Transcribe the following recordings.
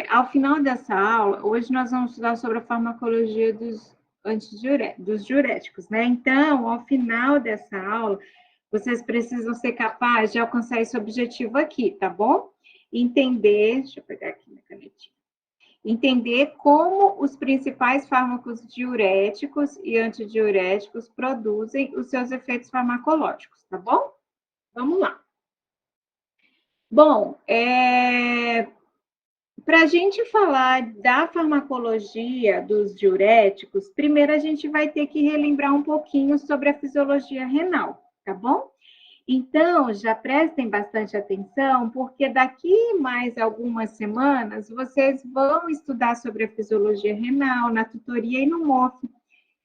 ao final dessa aula, hoje nós vamos estudar sobre a farmacologia dos diuréticos, né? Então, ao final dessa aula, vocês precisam ser capazes de alcançar esse objetivo aqui, tá bom? Entender, deixa eu pegar aqui minha canetinha. Entender como os principais fármacos diuréticos e antidiuréticos produzem os seus efeitos farmacológicos, tá bom? Vamos lá. Bom, para a gente falar da farmacologia dos diuréticos, primeiro a gente vai ter que relembrar um pouquinho sobre a fisiologia renal, tá bom? Então, já prestem bastante atenção, porque daqui mais algumas semanas vocês vão estudar sobre a fisiologia renal na tutoria e no MOF.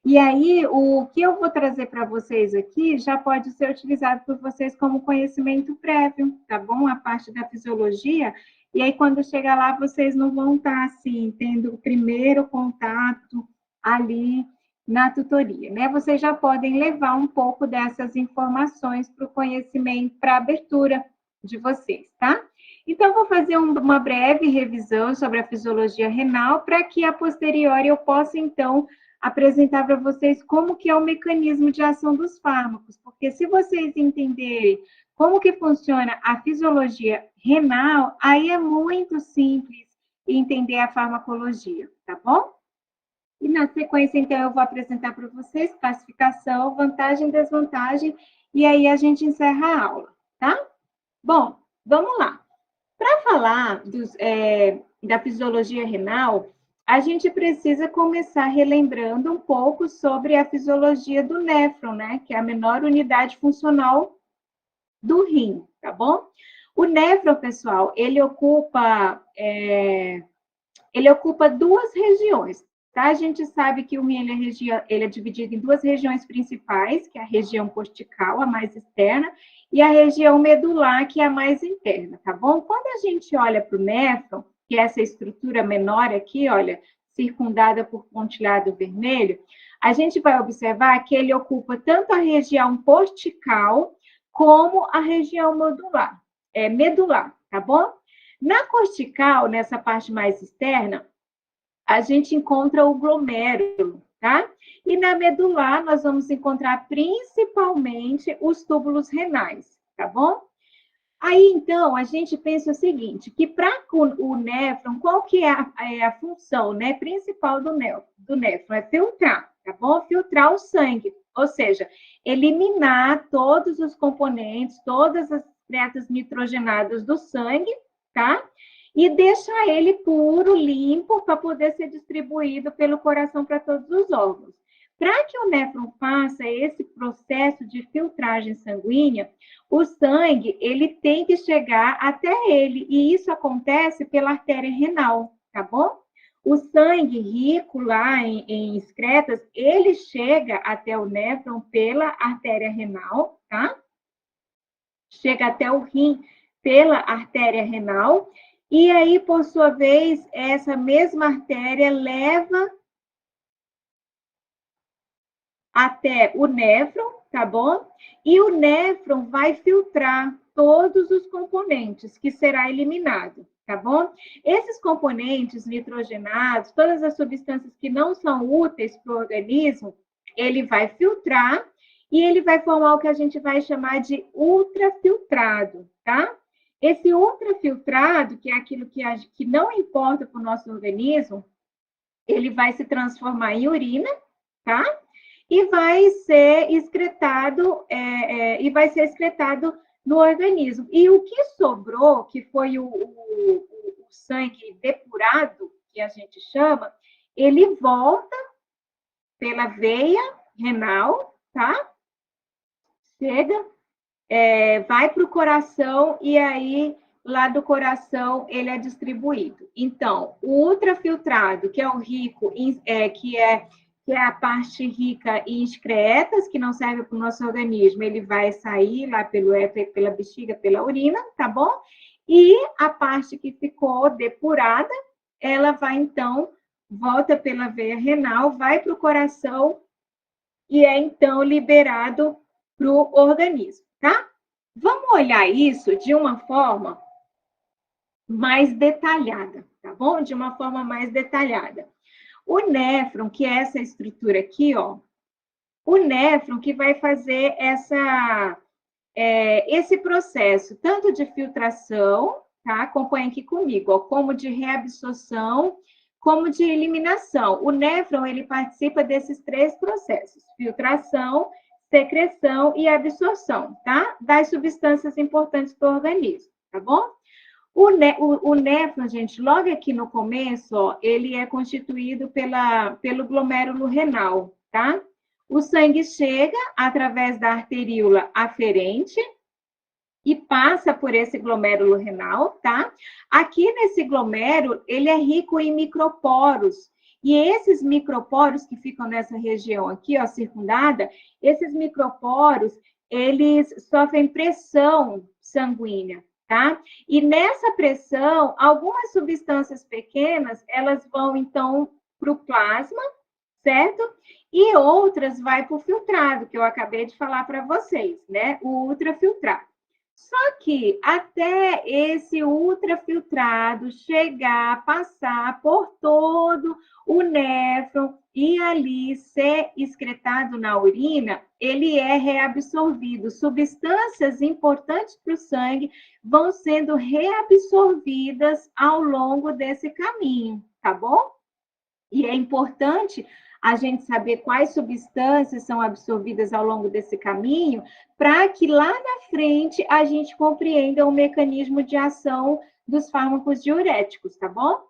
E aí, o que eu vou trazer para vocês aqui já pode ser utilizado por vocês como conhecimento prévio, tá bom? A parte da fisiologia. E aí, quando chegar lá, vocês não vão estar, assim, tendo o primeiro contato ali na tutoria, né? Vocês já podem levar um pouco dessas informações para o conhecimento, para a abertura de vocês, tá? Então, vou fazer uma breve revisão sobre a fisiologia renal, para que a posteriori eu possa, então, apresentar para vocês como que é o mecanismo de ação dos fármacos, porque se vocês entenderem como que funciona a fisiologia renal, aí é muito simples entender a farmacologia, tá bom? E na sequência, então, eu vou apresentar para vocês classificação, vantagem e desvantagem, e aí a gente encerra a aula, tá? Bom, vamos lá. Para falar da fisiologia renal, a gente precisa começar relembrando um pouco sobre a fisiologia do néfron, né? Que é a menor unidade funcional do rim, tá bom? O néfron, pessoal, ele ocupa duas regiões, tá? A gente sabe que o rim ele é dividido em duas regiões principais, que é a região cortical, a mais externa, e a região medular, que é a mais interna, tá bom? Quando a gente olha para o néfron, que é essa estrutura menor aqui, olha, circundada por pontilhado vermelho, a gente vai observar que ele ocupa tanto a região cortical como a região medular, tá bom? Na cortical, nessa parte mais externa, a gente encontra o glomérulo, tá? E na medular, nós vamos encontrar principalmente os túbulos renais, tá bom? Aí, então, a gente pensa o seguinte, que para o néfron, qual que é a função, né, principal do néfron? É filtrar, tá bom? Filtrar o sangue, ou seja, eliminar todos os componentes, todas as excretas nitrogenadas do sangue, tá? E deixar ele puro, limpo, para poder ser distribuído pelo coração para todos os órgãos. Para que o néfron faça esse processo de filtragem sanguínea, o sangue, ele tem que chegar até ele, e isso acontece pela artéria renal, tá bom? O sangue rico lá em excretas, ele chega até o néfron pela artéria renal, tá? Chega até o rim pela artéria renal, e aí, por sua vez, essa mesma artéria leva até o néfron, tá bom? E o néfron vai filtrar todos os componentes que será eliminado, tá bom? Esses componentes nitrogenados, todas as substâncias que não são úteis para o organismo, ele vai filtrar e ele vai formar o que a gente vai chamar de ultrafiltrado, tá? Esse ultrafiltrado, que é aquilo que não importa para o nosso organismo, ele vai se transformar em urina, tá? E vai ser excretado, no organismo. E o que sobrou, que foi o sangue depurado, que a gente chama, ele volta pela veia renal, tá? Chega, vai para o coração e aí lá do coração ele é distribuído. Então, o ultrafiltrado, que é o rico, que é a parte rica em excretas, que não serve para o nosso organismo, ele vai sair lá pela bexiga, pela urina, tá bom? E a parte que ficou depurada, ela vai, então, volta pela veia renal, vai para o coração e é, então, liberado para o organismo, tá? Vamos olhar isso de uma forma mais detalhada, tá bom? De uma forma mais detalhada. O néfron, que é essa estrutura aqui, ó, o néfron que vai fazer esse processo, tanto de filtração, tá? Acompanha aqui comigo, ó, como de reabsorção, como de eliminação. O néfron, ele participa desses 3 processos: filtração, secreção e absorção, tá? Das substâncias importantes do organismo, tá bom? O néfron, gente, logo aqui no começo, ó, ele é constituído pelo glomérulo renal, tá? O sangue chega através da arteríola aferente e passa por esse glomérulo renal, tá? Aqui nesse glomérulo, ele é rico em microporos. E esses microporos que ficam nessa região aqui, ó, circundada, esses microporos, eles sofrem pressão sanguínea, tá? E nessa pressão, algumas substâncias pequenas, elas vão, então, para o plasma, certo? E outras vai para o filtrado, que eu acabei de falar para vocês, né? O ultrafiltrado. Só que até esse ultrafiltrado chegar, passar por todo o néfron e ali ser excretado na urina, ele é reabsorvido. Substâncias importantes para o sangue vão sendo reabsorvidas ao longo desse caminho, tá bom? E é importante a gente saber quais substâncias são absorvidas ao longo desse caminho, para que lá na frente a gente compreenda o mecanismo de ação dos fármacos diuréticos, tá bom?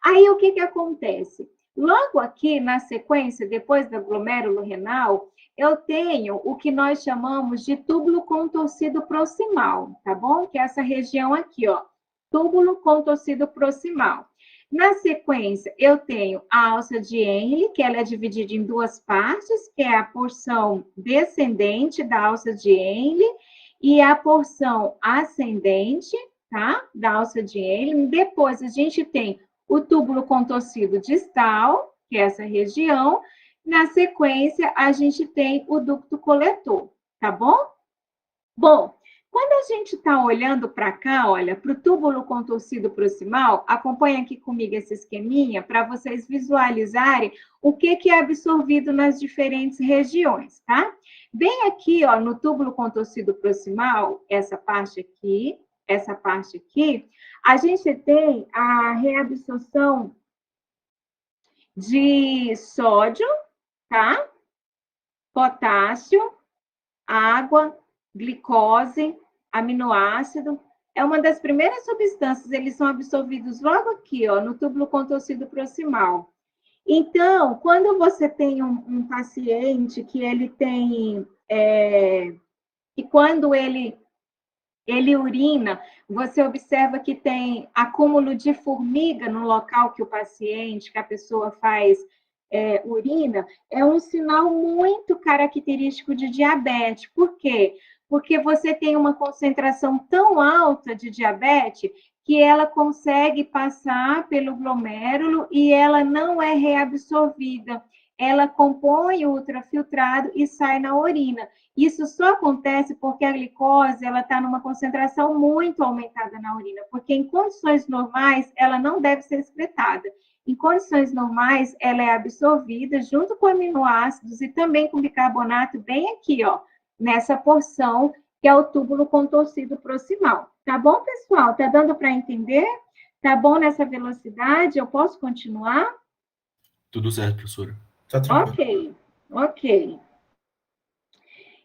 Aí o que acontece? Logo aqui na sequência, depois do glomérulo renal, eu tenho o que nós chamamos de túbulo contorcido proximal, tá bom? Que é essa região aqui, ó, túbulo contorcido proximal. Na sequência, eu tenho a alça de Henle, que ela é dividida em 2 partes, que é a porção descendente da alça de Henle e a porção ascendente, tá? Da alça de Henle. Depois, a gente tem o túbulo contorcido distal, que é essa região. Na sequência, a gente tem o ducto coletor, tá bom? Bom, quando a gente está olhando para cá, olha, para o túbulo contorcido proximal, acompanha aqui comigo esse esqueminha para vocês visualizarem o que é absorvido nas diferentes regiões, tá? Bem aqui, ó, no túbulo contorcido proximal, essa parte aqui, a gente tem a reabsorção de sódio, tá? Potássio, água, glicose, aminoácido. É uma das primeiras substâncias, eles são absorvidos logo aqui, ó, no túbulo contorcido proximal. Então, quando você tem um paciente que ele tem, e quando ele urina, você observa que tem acúmulo de formiga no local que o paciente, que a pessoa faz urina, é um sinal muito característico de diabetes. Por quê? Porque você tem uma concentração tão alta de diabetes que ela consegue passar pelo glomérulo e ela não é reabsorvida. Ela compõe o ultrafiltrado e sai na urina. Isso só acontece porque a glicose ela está numa concentração muito aumentada na urina, porque em condições normais ela não deve ser excretada. Em condições normais, ela é absorvida junto com aminoácidos e também com bicarbonato bem aqui, ó, nessa porção que é o túbulo contorcido proximal. Tá bom, pessoal? Tá dando para entender? Tá bom nessa velocidade? Eu posso continuar? Tudo certo, professora. Tá tranquilo. Ok.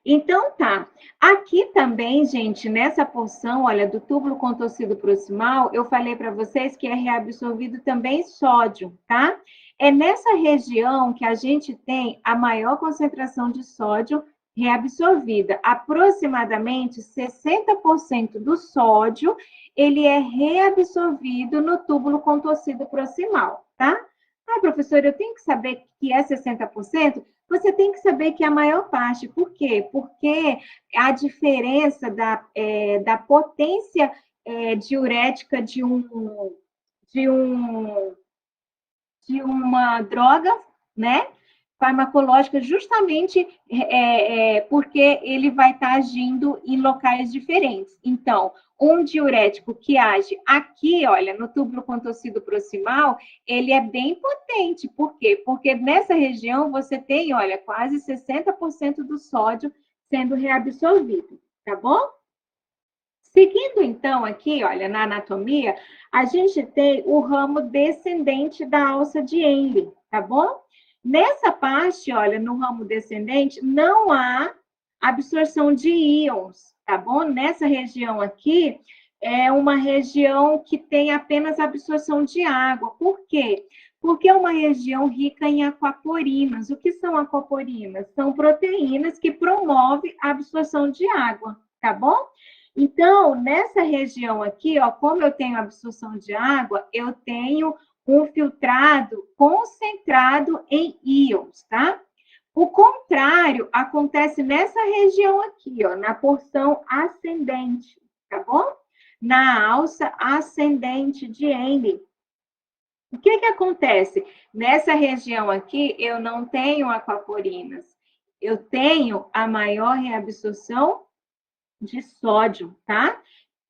Então, tá. Aqui também, gente, nessa porção, olha, do túbulo contorcido proximal, eu falei para vocês que é reabsorvido também sódio, tá? É nessa região que a gente tem a maior concentração de sódio reabsorvida. Aproximadamente 60% do sódio, ele é reabsorvido no túbulo contorcido proximal, tá? Ah, professora, eu tenho que saber que é 60%? Você tem que saber que é a maior parte. Por quê? Porque a diferença da potência diurética de uma droga, né? farmacológica justamente porque ele vai estar agindo em locais diferentes. Então, um diurético que age aqui, olha, no túbulo contorcido proximal, ele é bem potente. Por quê? Porque nessa região você tem, olha, quase 60% do sódio sendo reabsorvido, tá bom? Seguindo, então, aqui, olha, na anatomia, a gente tem o ramo descendente da alça de Henle, tá bom? Nessa parte, olha, no ramo descendente, não há absorção de íons, tá bom? Nessa região aqui, é uma região que tem apenas absorção de água. Por quê? Porque é uma região rica em aquaporinas. O que são aquaporinas? São proteínas que promovem a absorção de água, tá bom? Então, nessa região aqui, ó, como eu tenho absorção de água, eu tenho um filtrado concentrado em íons, tá? O contrário acontece nessa região aqui, ó, na porção ascendente, tá bom? Na alça ascendente de Henle. O que acontece? Nessa região aqui, eu não tenho aquaporinas. Eu tenho a maior reabsorção de sódio, tá?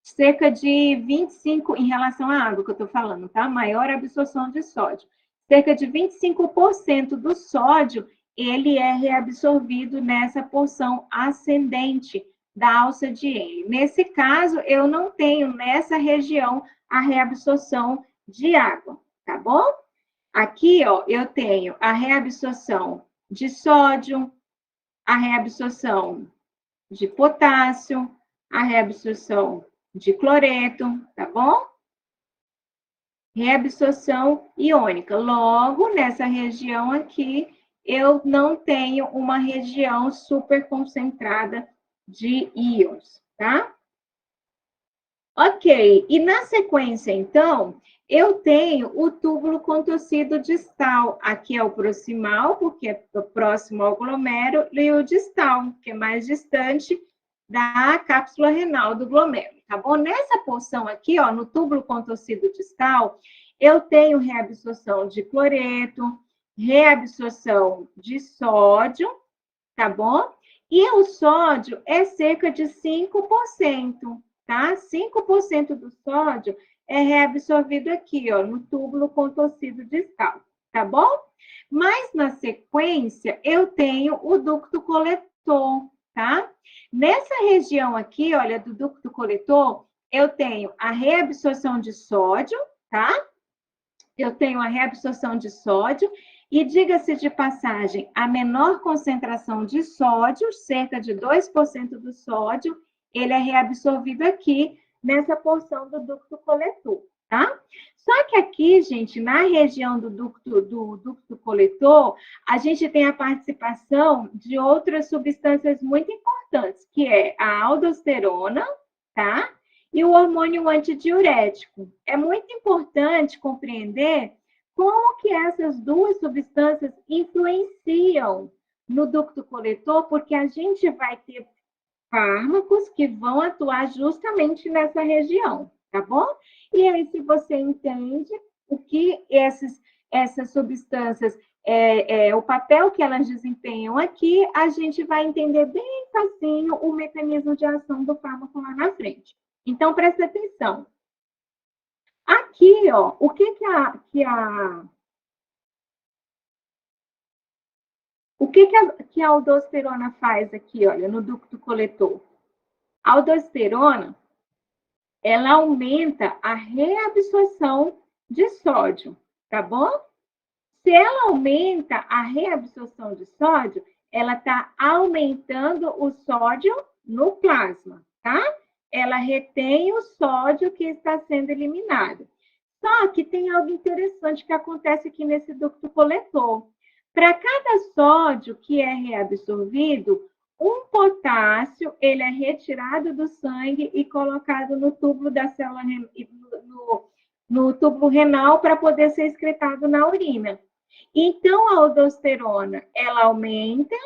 Cerca de 25, em relação à água que eu tô falando, tá? Maior absorção de sódio. Cerca de 25% do sódio, ele é reabsorvido nessa porção ascendente da alça de Henle. Nesse caso, eu não tenho nessa região a reabsorção de água, tá bom? Aqui, ó, eu tenho a reabsorção de sódio, a reabsorção de potássio, a reabsorção de cloreto, tá bom? Reabsorção iônica. Logo, nessa região aqui, eu não tenho uma região super concentrada de íons, tá? Ok, e na sequência, então, eu tenho o túbulo contorcido distal. Aqui é o proximal, porque é próximo ao glomérulo, e o distal, que é mais distante da cápsula renal do glomérulo, tá bom? Nessa porção aqui, ó, no túbulo contorcido distal, eu tenho reabsorção de cloreto, reabsorção de sódio, tá bom? E o sódio é cerca de 5%, tá? 5% do sódio é reabsorvido aqui, ó, no túbulo contorcido distal, tá bom? Mas na sequência, eu tenho o ducto coletor, tá? Nessa região aqui, olha, do ducto coletor, eu tenho a reabsorção de sódio, tá? Eu tenho a reabsorção de sódio e, diga-se de passagem, a menor concentração de sódio, cerca de 2% do sódio, ele é reabsorvido aqui nessa porção do ducto coletor, tá? Só que aqui, gente, na região do ducto coletor, a gente tem a participação de outras substâncias muito importantes, que é a aldosterona, tá? E o hormônio antidiurético. É muito importante compreender como que essas duas substâncias influenciam no ducto coletor, porque a gente vai ter fármacos que vão atuar justamente nessa região, tá bom? E aí, se você entende o que essas substâncias, o papel que elas desempenham aqui, a gente vai entender bem facinho o mecanismo de ação do fármaco lá na frente. Então, presta atenção. Aqui, ó, o que a aldosterona faz aqui, olha, no ducto coletor? A aldosterona, ela aumenta a reabsorção de sódio, tá bom? Se ela aumenta a reabsorção de sódio, ela está aumentando o sódio no plasma, tá? Ela retém o sódio que está sendo eliminado. Só que tem algo interessante que acontece aqui nesse ducto coletor. Para cada sódio que é reabsorvido, um potássio ele é retirado do sangue e colocado no túbulo da célula no túbulo renal para poder ser excretado na urina. Então a aldosterona ela aumenta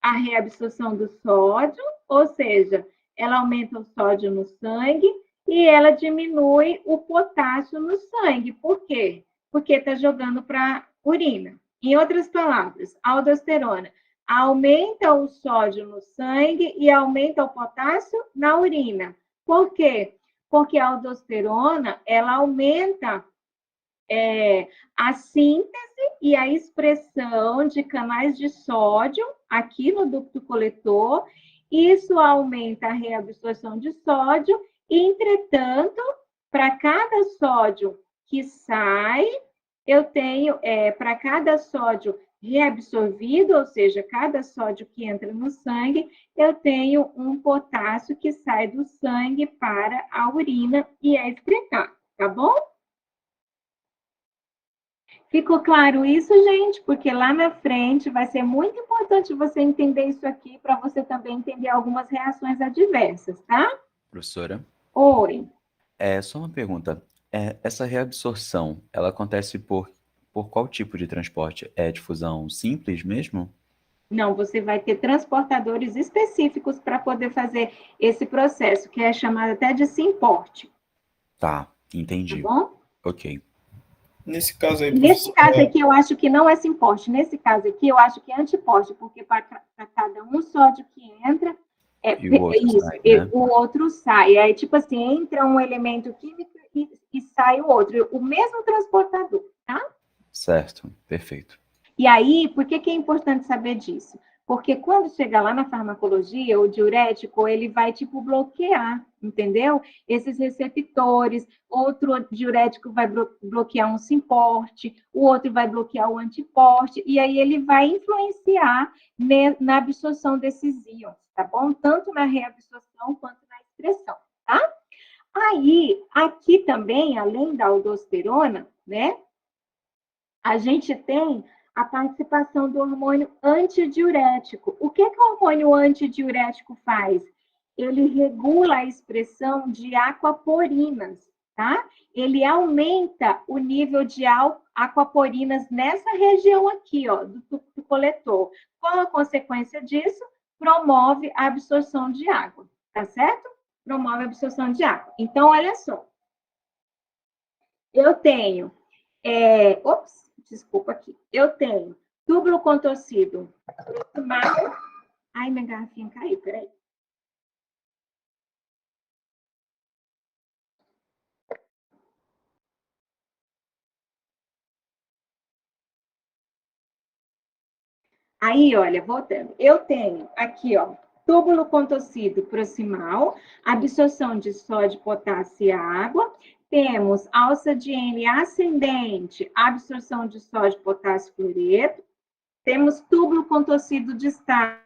a reabsorção do sódio, ou seja, ela aumenta o sódio no sangue e ela diminui o potássio no sangue. Por quê? Porque está jogando para a urina, Em outras palavras, a aldosterona aumenta o sódio no sangue e aumenta o potássio na urina. Por quê? Porque a aldosterona, ela aumenta a síntese e a expressão de canais de sódio aqui no ducto coletor. Isso aumenta a reabsorção de sódio e, entretanto, para cada sódio que sai, eu tenho, para cada sódio reabsorvido, ou seja, cada sódio que entra no sangue, eu tenho um potássio que sai do sangue para a urina e é excretado, tá bom? Ficou claro isso, gente? Porque lá na frente vai ser muito importante você entender isso aqui para você também entender algumas reações adversas, tá? Professora, Oi. só uma pergunta. Essa reabsorção, ela acontece por qual tipo de transporte? É difusão simples mesmo? Não, você vai ter transportadores específicos para poder fazer esse processo, que é chamado até de simporte, Tá, tá entendi. bom? Ok. Nesse caso aí, Nesse professor, caso aqui, eu acho que não é simporte. Nesse caso aqui, eu acho que é antiporte, porque para cada um sódio que entra, E o outro isso, sai, né? o outro sai. Aí, tipo assim, entra um elemento químico e sai o outro. O mesmo transportador, tá? Certo, perfeito. E aí, por que é importante saber disso? Porque quando chegar lá na farmacologia, o diurético, ele vai, tipo, bloquear, entendeu? Esses receptores. Outro diurético vai bloquear um simporte, o outro vai bloquear o antiporte, e aí ele vai influenciar na absorção desses íons, tá bom? Tanto na reabsorção quanto na excreção, tá? Aí, aqui também, além da aldosterona, né? A gente tem a participação do hormônio antidiurético. O que o hormônio antidiurético faz? Ele regula a expressão de aquaporinas, tá? Ele aumenta o nível de aquaporinas nessa região aqui, ó, do ducto coletor. Qual a consequência disso? Promove a absorção de água, tá certo? Promove a absorção de água. Então, olha só. Eu tenho desculpa aqui. Eu tenho túbulo contorcido proximal. Ai, minha garrafinha caiu, peraí. Aí, olha, voltando. Eu tenho aqui, ó, túbulo contorcido proximal, absorção de sódio, potássio e água. Temos alça de N ascendente, absorção de sódio, potássio e cloreto. Temos túbulo contorcido distal,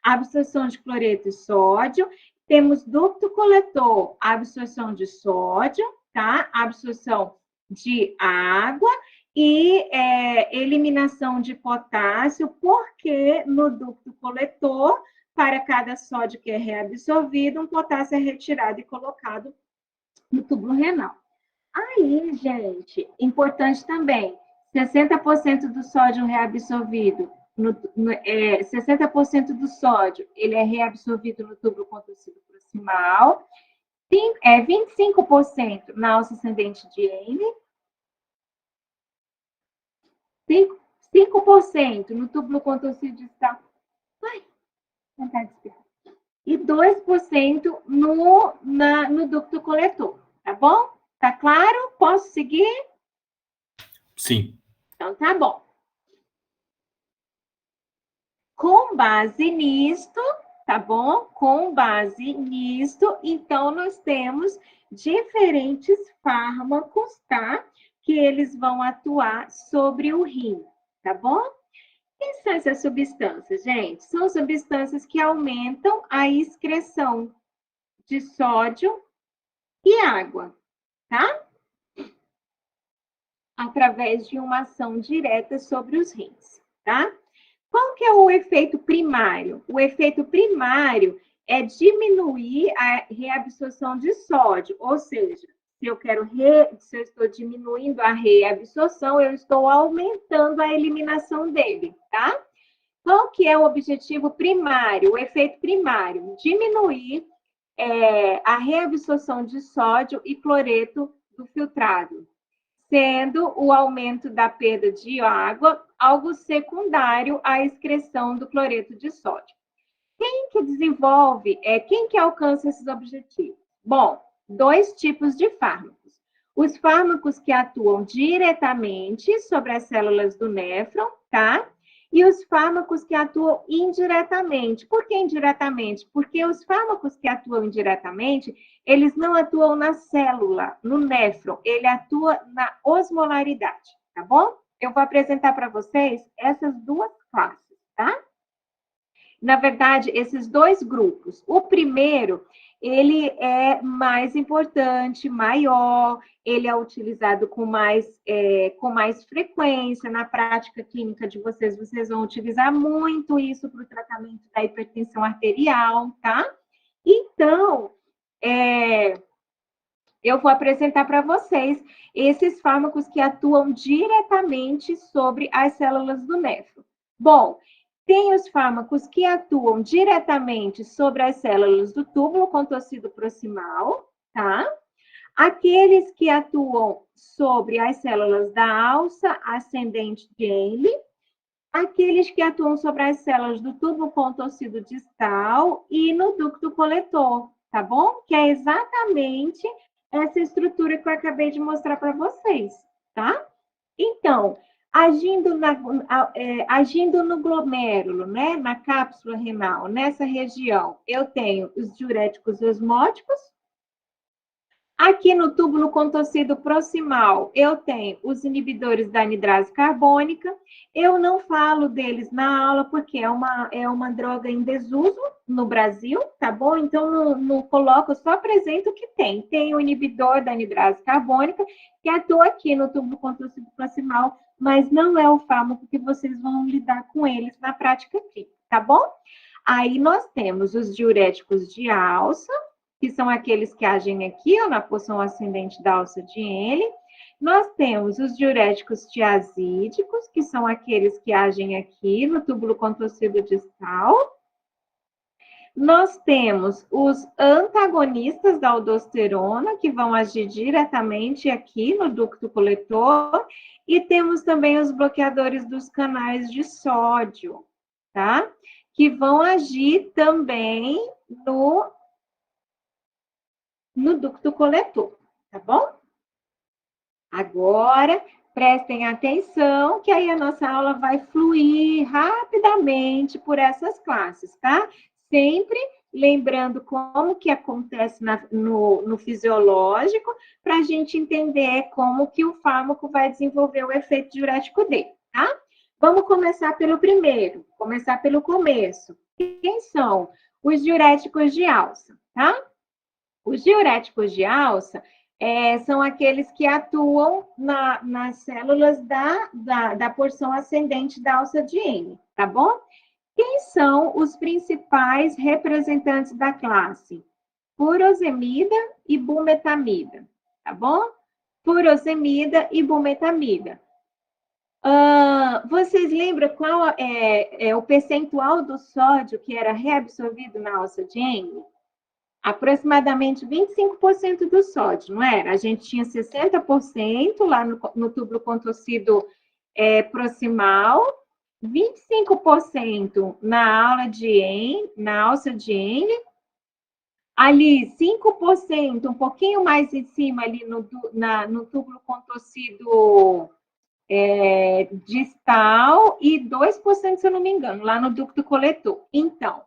absorção de cloreto e sódio. Temos ducto coletor, absorção de sódio, tá? Absorção de água e eliminação de potássio, porque no ducto coletor, para cada sódio que é reabsorvido, um potássio é retirado e colocado no túbulo renal. Aí, gente, importante também, 60% do sódio reabsorvido, 60% do sódio, ele é reabsorvido no túbulo contorcido proximal, 25% na alça ascendente de N, 5% no túbulo contorcido distal, e 2% no ducto coletor, tá bom? Tá claro? Posso seguir? sim. Então, tá bom. Com base nisto, tá bom? Com base nisto, então, nós temos diferentes fármacos, tá? Que eles vão atuar sobre o rim, tá bom? Quem são essas substâncias, gente? São substâncias que aumentam a excreção de sódio e água, tá? Através de uma ação direta sobre os rins, tá? Qual que é o efeito primário? O efeito primário é diminuir a reabsorção de sódio, ou seja, se eu estou diminuindo a reabsorção, eu estou aumentando a eliminação dele, tá? Qual que é o objetivo primário, o efeito primário? Diminuir a reabsorção de sódio e cloreto do filtrado. sendo o aumento da perda de água algo secundário à excreção do cloreto de sódio. Quem que desenvolve, quem que alcança esses objetivos? Bom, 2 tipos de fármacos. Os fármacos que atuam diretamente sobre as células do néfron, tá? E os fármacos que atuam indiretamente. Por que indiretamente? Porque os fármacos que atuam indiretamente, eles não atuam na célula, no néfron, ele atua na osmolaridade, tá bom? Eu vou apresentar para vocês essas 2 classes, tá? Na verdade, esses 2 grupos. O primeiro, ele é mais importante, maior, ele é utilizado com mais frequência na prática clínica de vocês. Vocês vão utilizar muito isso para o tratamento da hipertensão arterial, tá? Então, eu vou apresentar para vocês esses fármacos que atuam diretamente sobre as células do néfron. Bom, tem os fármacos que atuam diretamente sobre as células do túbulo contorcido proximal, tá? Aqueles que atuam sobre as células da alça ascendente de Henle, aqueles que atuam sobre as células do túbulo contorcido distal e no ducto coletor, tá bom? Que é exatamente essa estrutura que eu acabei de mostrar para vocês, tá? Então, agindo no glomérulo, né, na cápsula renal, nessa região, eu tenho os diuréticos osmóticos. Aqui no túbulo contorcido proximal, eu tenho os inibidores da anidrase carbônica. Eu não falo deles na aula, porque é uma droga em desuso no Brasil, tá bom? Então, não coloco, só apresento o que tem. Tem o inibidor da anidrase carbônica, que atua aqui no túbulo contorcido proximal, mas não é o fármaco que vocês vão lidar com eles na prática clínica, tá bom? Aí nós temos os diuréticos de alça, que são aqueles que agem aqui, ó, na porção ascendente da alça de Henle. Nós temos os diuréticos tiazídicos, que são aqueles que agem aqui no túbulo contorcido distal. Nós temos os antagonistas da aldosterona, que vão agir diretamente aqui no ducto coletor. E temos também os bloqueadores dos canais de sódio, tá? Que vão agir também no ducto coletor, tá bom? Agora, prestem atenção, que aí a nossa aula vai fluir rapidamente por essas classes, tá? Sempre lembrando como que acontece no fisiológico, para a gente entender como que o fármaco vai desenvolver o efeito diurético dele, tá? Vamos começar pelo primeiro, começar pelo começo. Quem são? Os diuréticos de alça, tá? Os diuréticos de alça são aqueles que atuam nas células da porção ascendente da alça de Henle, tá bom? Quem são os principais representantes da classe? Furosemida e bumetamida, tá bom? Furosemida e bumetamida. Vocês lembram qual é o percentual do sódio que era reabsorvido na alça de Henle? Aproximadamente 25% do sódio, não era? A gente tinha 60% lá no túbulo contorcido proximal, 25% na alça de Henle, ali 5%, um pouquinho mais em cima ali no túbulo contorcido distal e 2%, se eu não me engano, lá no ducto coletor. Então,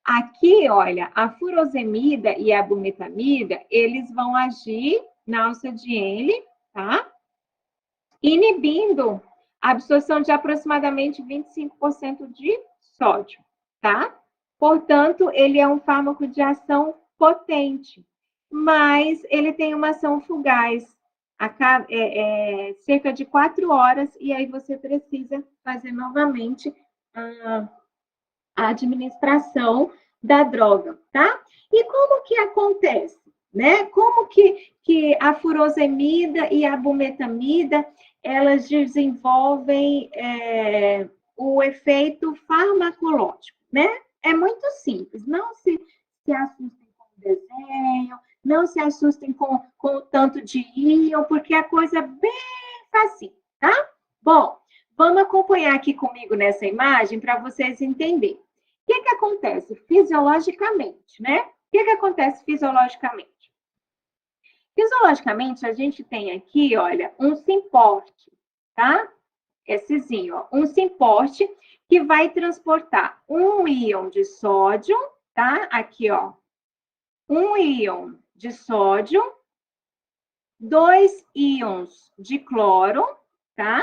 aqui, olha, a furosemida e a bumetamida, eles vão agir na alça de Henle, tá? Inibindo a absorção de aproximadamente 25% de sódio, tá? Portanto, ele é um fármaco de ação potente, mas ele tem uma ação fugaz, cerca de 4 horas, e aí você precisa fazer novamente a administração da droga, tá? E como que acontece, né? Como que a furosemida e a bumetamida, elas desenvolvem o efeito farmacológico, né? É muito simples, não se assustem com o desenho, não se assustem com o tanto de íon, porque a coisa é bem facinho, tá? Bom, vamos acompanhar aqui comigo nessa imagem para vocês entenderem. O que acontece fisiologicamente, né? O que acontece fisiologicamente? Fisiologicamente, a gente tem aqui, olha, um simporte, tá? Essezinho, ó, um simporte que vai transportar um íon de sódio, tá? Aqui, ó, um íon de sódio, 2 íons de cloro, tá?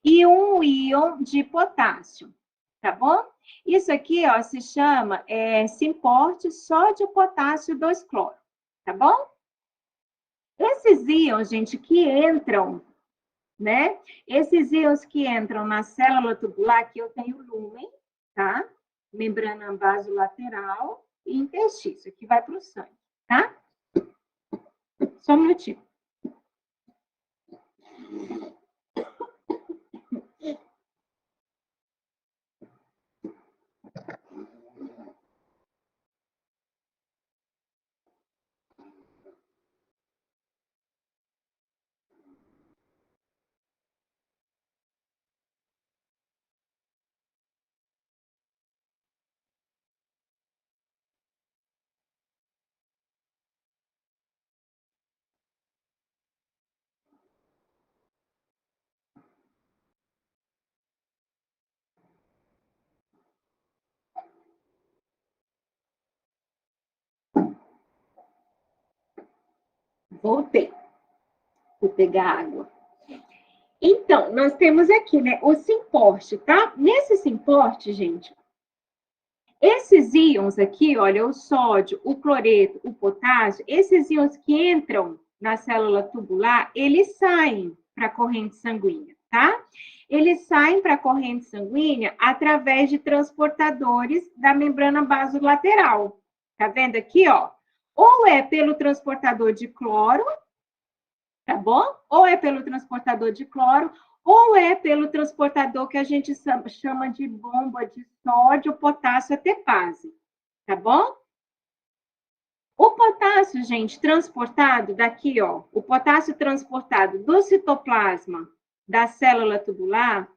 E um íon de potássio, tá bom? Isso aqui, ó, se chama simporte sódio, potássio, 2 cloro, tá bom? Esses íons, gente, que entram, né? Esses íons que entram na célula tubular, aqui eu tenho lúmen, tá? Membrana basolateral e interstício, aqui vai para o sangue, tá? Só um minutinho. Voltei. Vou pegar água. Então, nós temos aqui, né, o simporte, tá? Nesse simporte, gente, esses íons aqui, olha, o sódio, o cloreto, o potássio, esses íons que entram na célula tubular, eles saem para a corrente sanguínea, tá? Eles saem para a corrente sanguínea através de transportadores da membrana basolateral. Tá vendo aqui, ó? Ou é pelo transportador de cloro, tá bom? Ou é pelo transportador de cloro, ou é pelo transportador que a gente chama de bomba de sódio, potássio, ATPase, tá bom? O potássio, gente, transportado daqui, ó, o potássio transportado do citoplasma da célula tubular,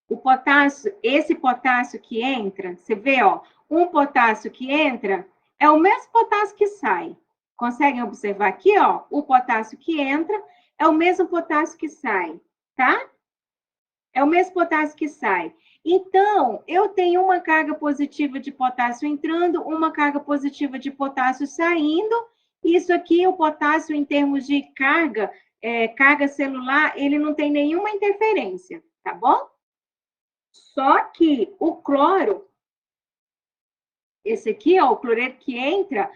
o potássio, esse potássio que entra, você vê, ó, um potássio que entra é o mesmo potássio que sai. Conseguem observar aqui, ó, o potássio que entra é o mesmo potássio que sai, tá? É o mesmo potássio que sai. Então, eu tenho uma carga positiva de potássio entrando, uma carga positiva de potássio saindo. Isso aqui, o potássio, em termos de carga, carga celular, ele não tem nenhuma interferência, tá bom? Só que o cloro, esse aqui, ó, o cloreto que entra,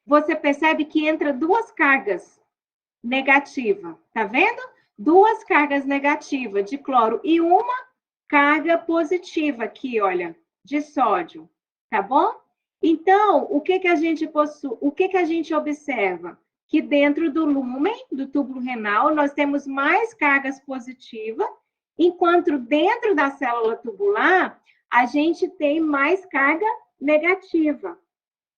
você percebe que entra duas cargas negativas, tá vendo? Duas cargas negativas de cloro e uma carga positiva aqui, olha, de sódio, tá bom? Então, o que a gente possui, o que a gente observa? Que dentro do lúmen, do túbulo renal, nós temos mais cargas positivas, enquanto dentro da célula tubular, a gente tem mais carga negativa,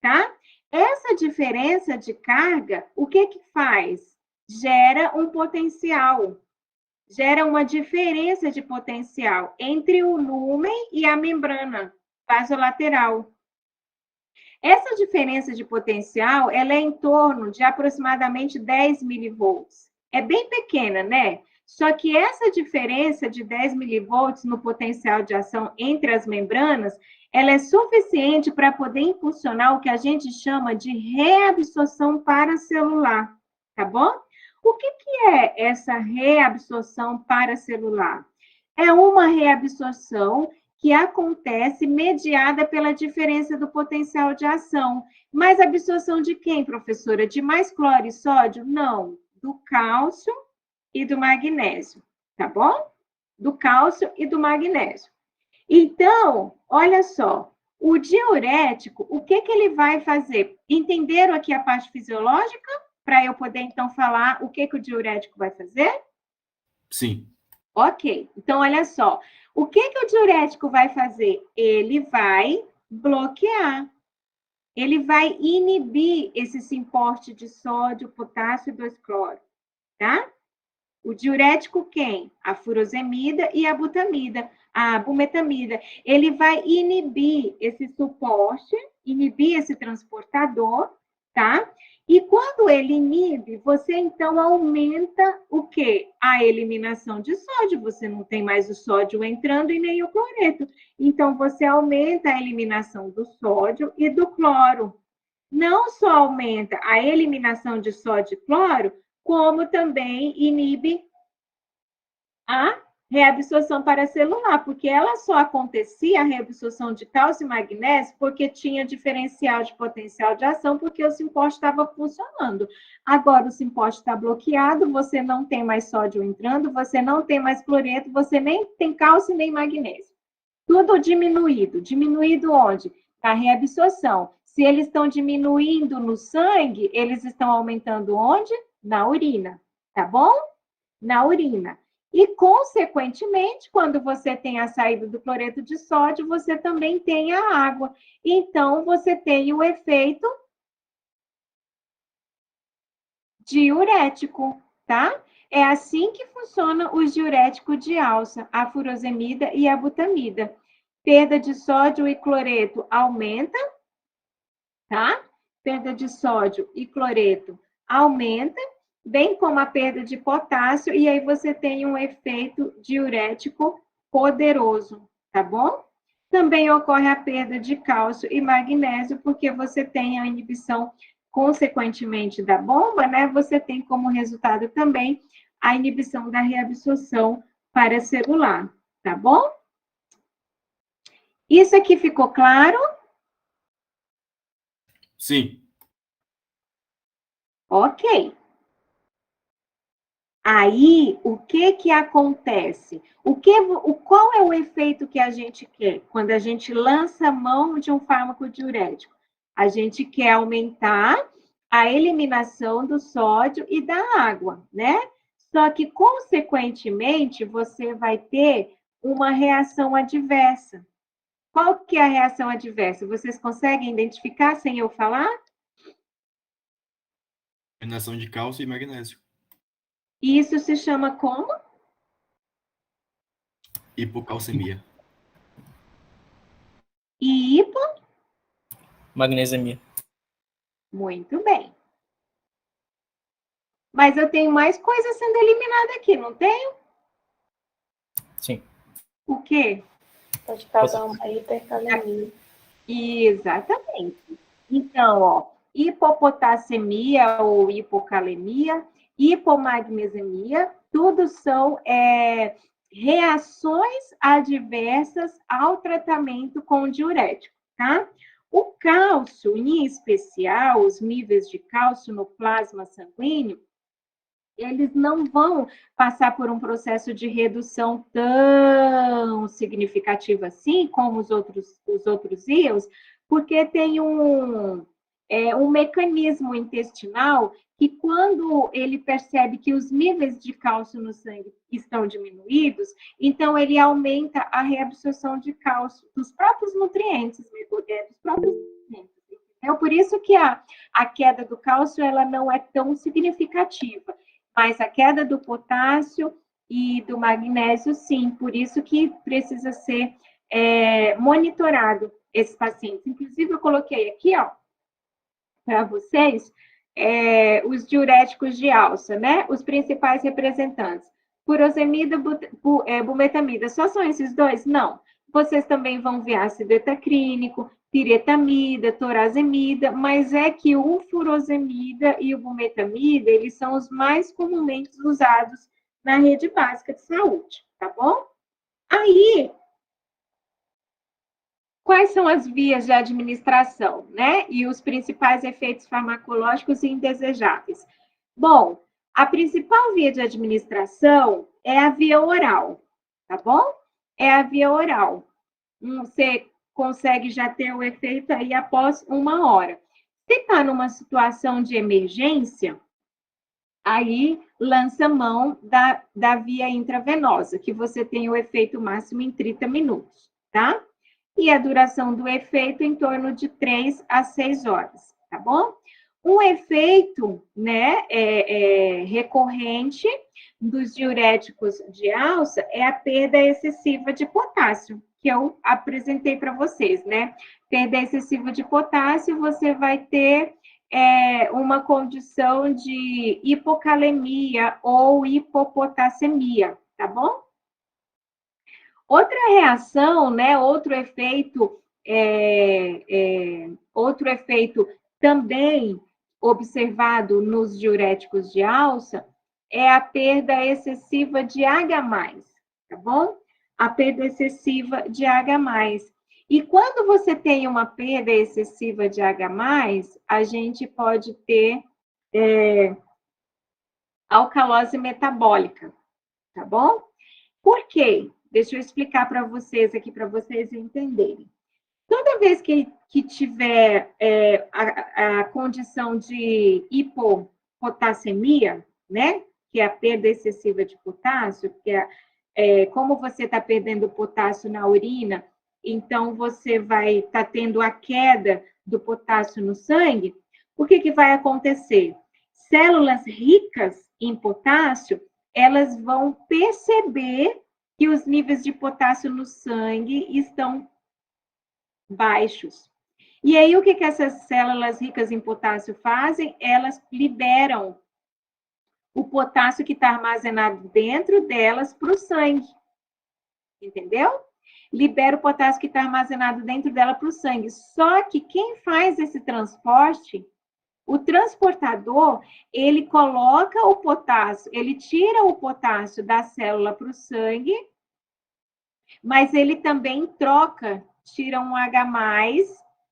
tá? Essa diferença de carga, o que faz? Gera um potencial, gera uma diferença de potencial entre o lúmen e a membrana basolateral. Essa diferença de potencial, ela é em torno de aproximadamente 10 milivolts. É bem pequena, né? Só que essa diferença de 10 milivolts no potencial de ação entre as membranas, ela é suficiente para poder impulsionar o que a gente chama de reabsorção paracelular, tá bom? O que é essa reabsorção paracelular? É uma reabsorção que acontece mediada pela diferença do potencial de ação. Mas absorção de quem, professora? De mais cloro e sódio? Não, do cálcio e do magnésio, tá bom? Do cálcio e do magnésio. Então, olha só, o diurético, o que ele vai fazer? Entenderam aqui a parte fisiológica? Para eu poder, então, falar o que o diurético vai fazer? Sim. Ok, então, olha só. O que o diurético vai fazer? Ele vai bloquear. Ele vai inibir esse simporte de sódio, potássio e 2 cloro. tá? O diurético quem? A furosemida e a butamida, a bumetamida. Ele vai inibir esse suporte, inibir esse transportador, tá? E quando ele inibe, você então aumenta o quê? A eliminação de sódio. Você não tem mais o sódio entrando e nem o cloreto. Então, você aumenta a eliminação do sódio e do cloro. Não só aumenta a eliminação de sódio e cloro, como também inibe a reabsorção paracelular, porque ela só acontecia, a reabsorção de cálcio e magnésio, porque tinha diferencial de potencial de ação, porque o simposte estava funcionando. Agora o simposte está bloqueado, você não tem mais sódio entrando, você não tem mais cloreto, você nem tem cálcio nem magnésio. Tudo diminuído. Diminuído onde? A reabsorção. Se eles estão diminuindo no sangue, eles estão aumentando onde? Na urina, tá bom? Na urina. E, consequentemente, quando você tem a saída do cloreto de sódio, você também tem a água. Então, você tem o efeito diurético, tá? É assim que funciona os diuréticos de alça, a furosemida e a butamida. Perda de sódio e cloreto aumenta, tá? Perda de sódio e cloreto aumenta, bem como a perda de potássio, e aí você tem um efeito diurético poderoso, tá bom? Também ocorre a perda de cálcio e magnésio, porque você tem a inibição, consequentemente, da bomba, né? Você tem como resultado também a inibição da reabsorção paracelular, tá bom? Isso aqui ficou claro? Sim. Ok. Aí, o que acontece? Qual é o efeito que a gente quer quando a gente lança mão de um fármaco diurético? A gente quer aumentar a eliminação do sódio e da água, né? Só que, consequentemente, você vai ter uma reação adversa. Qual que é a reação adversa? Vocês conseguem identificar sem eu falar? Eliminação de cálcio e magnésio. Isso se chama como? Hipocalcemia. Hipo. Magnesemia. Muito bem. Mas eu tenho mais coisa sendo eliminada aqui, não tenho? Sim. O quê? Pode causar uma hipercalemia. Exatamente. Então, ó, hipopotassemia ou hipocalemia, hipomagnesemia, tudo são reações adversas ao tratamento com diurético, tá? O cálcio, em especial, os níveis de cálcio no plasma sanguíneo, eles não vão passar por um processo de redução tão significativo assim, como os outros íons, porque tem um mecanismo intestinal que, quando ele percebe que os níveis de cálcio no sangue estão diminuídos, então ele aumenta a reabsorção de cálcio dos próprios nutrientes, dos próprios nutrientes. Então, por isso que a queda do cálcio ela não é tão significativa. Mas a queda do potássio e do magnésio, sim. Por isso que precisa ser monitorado esses pacientes. Inclusive, eu coloquei aqui, ó, para vocês, os diuréticos de alça, né? Os principais representantes. Furosemida, bumetamida. Só são esses dois? Não. Vocês também vão ver ácido etacrínico, piretamida, torazemida, mas é que o furosemida e o bumetamida, eles são os mais comumente usados na rede básica de saúde, tá bom? Aí, quais são as vias de administração, né? E os principais efeitos farmacológicos indesejáveis? Bom, a principal via de administração é a via oral, tá bom? É a via oral. Você consegue já ter o efeito aí após 1 hora. Se está numa situação de emergência, aí lança mão da via intravenosa, que você tem o efeito máximo em 30 minutos, tá? E a duração do efeito em torno de 3 a 6 horas, tá bom? Um efeito, né, recorrente dos diuréticos de alça é a perda excessiva de potássio, que eu apresentei para vocês, né? Perda excessiva de potássio, você vai ter uma condição de hipocalemia ou hipopotassemia, tá bom? Outra reação, né, outro efeito também observado nos diuréticos de alça é a perda excessiva de H+, tá bom? A perda excessiva de H+. E quando você tem uma perda excessiva de H+, a gente pode ter alcalose metabólica, tá bom? Por quê? Deixa eu explicar para vocês aqui, para vocês entenderem. Toda vez que tiver a condição de hipopotassemia, né? Que é a perda excessiva de potássio, que como você está perdendo potássio na urina, então você vai estar tendo a queda do potássio no sangue, o que vai acontecer? Células ricas em potássio, elas vão perceber que os níveis de potássio no sangue estão baixos. E aí, o que essas células ricas em potássio fazem? Elas liberam o potássio que está armazenado dentro delas para o sangue. Entendeu? Libera o potássio que está armazenado dentro dela para o sangue. Só que quem faz esse transporte, o transportador, ele coloca o potássio, ele tira o potássio da célula para o sangue, mas ele também tira um H+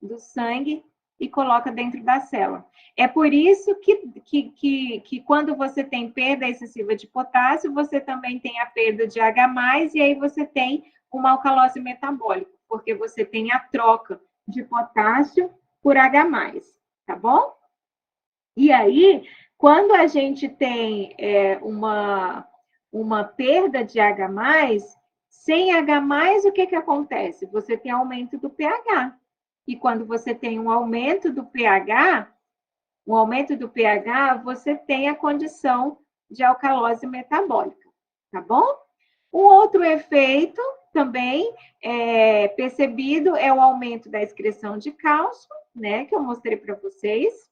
do sangue e coloca dentro da célula. É por isso que quando você tem perda excessiva de potássio, você também tem a perda de H+, e aí você tem uma alcalose metabólica, porque você tem a troca de potássio por H+, tá bom? E aí, quando a gente tem uma perda de H+, sem H+, o que acontece? Você tem aumento do pH. E quando você tem um aumento do pH, você tem a condição de alcalose metabólica, tá bom? Um outro efeito também percebido é o aumento da excreção de cálcio, né, que eu mostrei para vocês,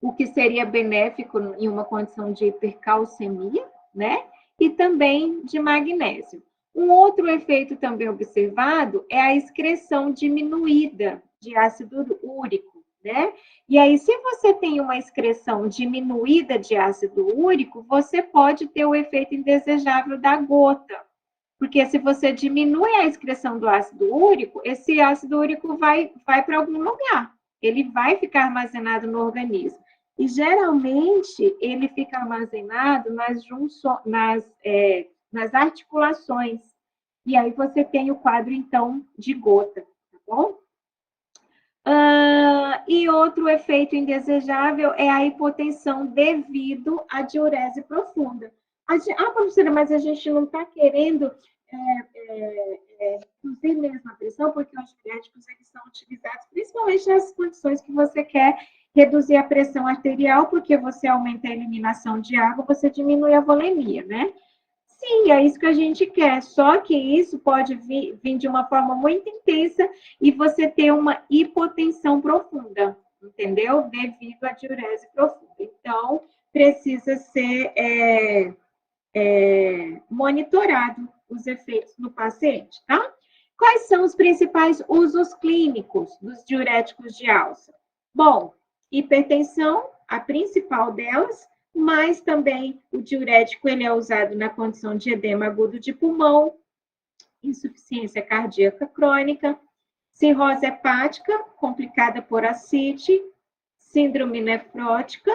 o que seria benéfico em uma condição de hipercalcemia, né? E também de magnésio. Um outro efeito também observado é a excreção diminuída de ácido úrico, né? E aí, se você tem uma excreção diminuída de ácido úrico, você pode ter o efeito indesejável da gota. Porque se você diminui a excreção do ácido úrico, esse ácido úrico vai para algum lugar. Ele vai ficar armazenado no organismo. E, geralmente, ele fica armazenado nas articulações. E aí você tem o quadro, então, de gota, tá bom? E outro efeito indesejável é a hipotensão devido à diurese profunda. Professora, mas a gente não está querendo reduzir mesmo a pressão, porque os diuréticos eles são utilizados principalmente nas condições que você quer reduzir a pressão arterial, porque você aumenta a eliminação de água, você diminui a volemia, né? Sim, é isso que a gente quer, só que isso pode vir de uma forma muito intensa e você ter uma hipotensão profunda, entendeu? Devido à diurese profunda. Então, precisa ser monitorado os efeitos no paciente, tá? Quais são os principais usos clínicos dos diuréticos de alça? Bom, hipertensão, a principal delas, mas também o diurético ele é usado na condição de edema agudo de pulmão, insuficiência cardíaca crônica, cirrose hepática, complicada por ascite, síndrome nefrótica,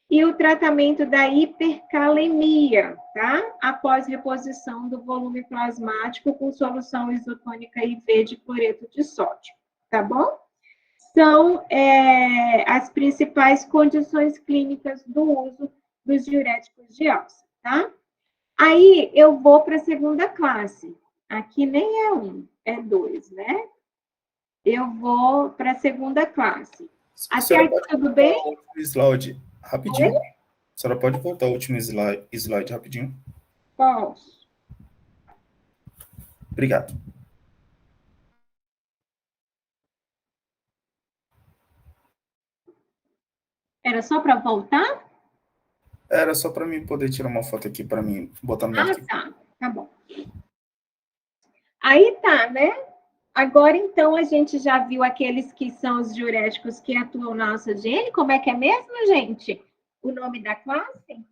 e o tratamento da hipercalemia, tá? Após reposição do volume plasmático com solução isotônica IV de cloreto de sódio, tá bom? São as principais condições clínicas do uso dos diuréticos de alça, tá? Aí, eu vou para a segunda classe. Aqui nem é 1, é 2, né? Eu vou para a segunda classe. Até senhora aqui pode tudo voltar bem? ao último slide rapidinho? A senhora pode voltar ao último slide rapidinho? Posso. Obrigado. Era só para voltar? Era só para mim poder tirar uma foto aqui para mim botar no meu arquivo. Tá bom. Aí tá, né? Agora, então, a gente já viu aqueles que são os diuréticos que atuam na nossa gene. Como é que é mesmo, gente? O nome da classe?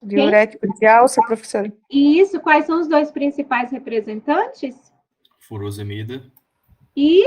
Diurético de alça, professora. E isso, quais são os dois principais representantes? Furosemida. E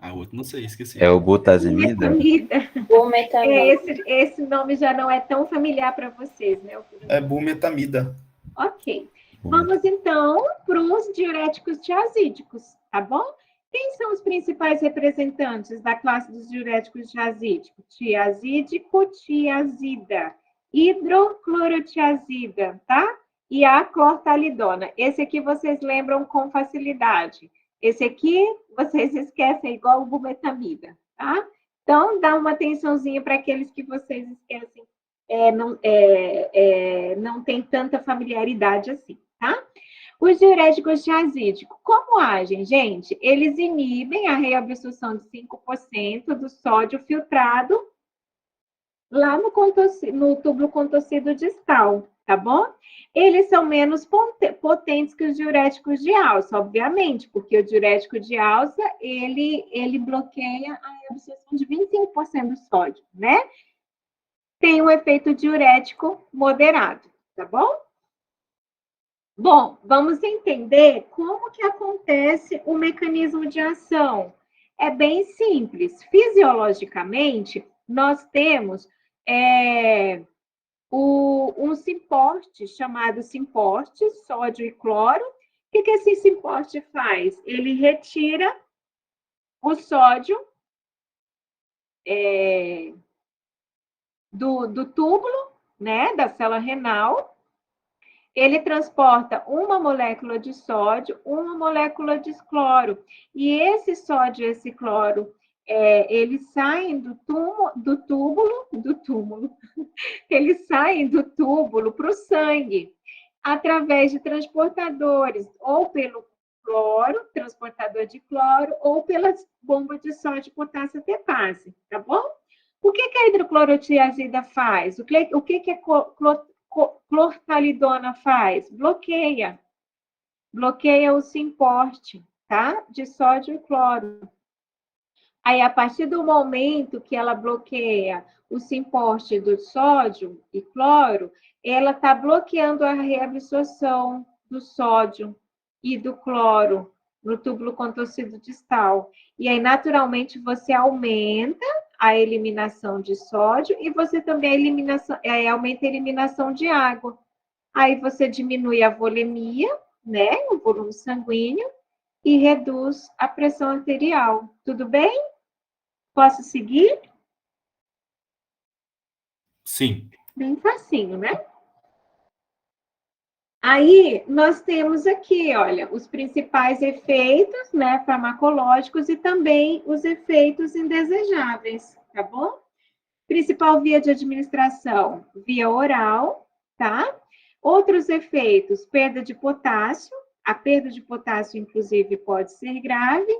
A outra não sei, esqueci. É o butasemida? bumetamida. Bumetamida. Esse nome já não é tão familiar para vocês, né? É bumetamida. Ok. Vamos, então, para os diuréticos tiazídicos, tá bom? Quem são os principais representantes da classe dos diuréticos tiazídicos? Tiazídico, tiazida, hidroclorotiazida, tá? E a clortalidona. Esse aqui vocês lembram com facilidade. Esse aqui vocês esquecem igual o bumetamida, tá? Então, dá uma atençãozinha para aqueles que vocês esquecem, não tem tanta familiaridade assim, tá? Os diuréticos tiazídicos, como agem, gente? Eles inibem a reabsorção de 5% do sódio filtrado lá no túbulo contorcido distal, tá bom? Eles são menos potentes que os diuréticos de alça, obviamente, porque o diurético de alça, ele bloqueia a reabsorção de 25% do sódio, né? Tem um efeito diurético moderado, tá bom? Bom, vamos entender como que acontece o mecanismo de ação. É bem simples. Fisiologicamente, nós temos um simporte chamado simporte, sódio e cloro. O que esse simporte faz? Ele retira o sódio do túbulo, né, da célula renal. Ele transporta uma molécula de sódio, uma molécula de cloro. E esse sódio e esse cloro, eles saem do túmulo, eles saem do túbulo para o sangue, através de transportadores, ou pelo cloro, transportador de cloro, ou pelas bombas de sódio, potássio, tepase, tá bom? O que a hidroclorotiazida faz? O que a clortalidona faz? Bloqueia o simporte, tá? De sódio e cloro. Aí, a partir do momento que ela bloqueia o simporte do sódio e cloro, ela está bloqueando a reabsorção do sódio e do cloro no túbulo contorcido distal. E aí, naturalmente, você aumenta a eliminação de sódio e você também aumenta a eliminação de água. Aí você diminui a volemia, né, o volume sanguíneo, e reduz a pressão arterial. Tudo bem? Posso seguir? Sim. Bem facinho, né? Aí, nós temos aqui, olha, os principais efeitos, né, farmacológicos e também os efeitos indesejáveis, tá bom? Principal via de administração, via oral, tá? Outros efeitos, perda de potássio. A perda de potássio, inclusive, pode ser grave,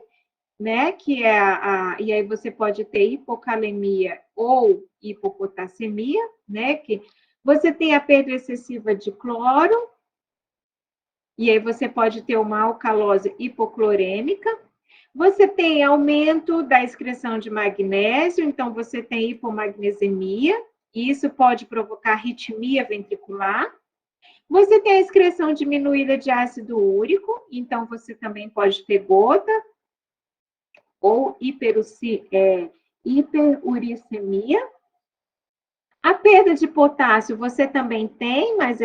né? Que é e aí você pode ter hipocalemia ou hipopotassemia, né? Que você tem a perda excessiva de cloro, e aí você pode ter uma alcalose hipoclorêmica. Você tem aumento da excreção de magnésio, então você tem hipomagnesemia, e isso pode provocar arritmia ventricular. Você tem a excreção diminuída de ácido úrico, então você também pode ter gota ou hiperuricemia. A perda de potássio você também tem, mas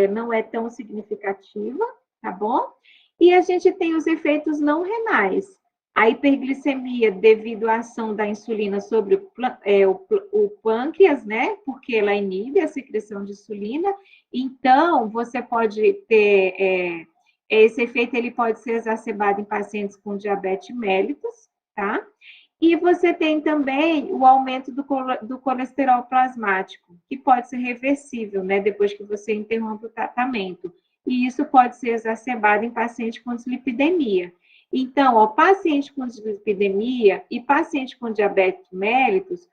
não é tão significativa, tá bom? E a gente tem os efeitos não renais. A hiperglicemia devido à ação da insulina sobre o pâncreas, né? Porque ela inibe a secreção de insulina. Então, você pode ter Esse efeito ele pode ser exacerbado em pacientes com diabetes mellitus, tá? E você tem também o aumento do colesterol plasmático, que pode ser reversível, né, depois que você interrompe o tratamento. E isso pode ser exacerbado em paciente com dislipidemia. Então, ó, paciente com dislipidemia e paciente com diabetes mellitus,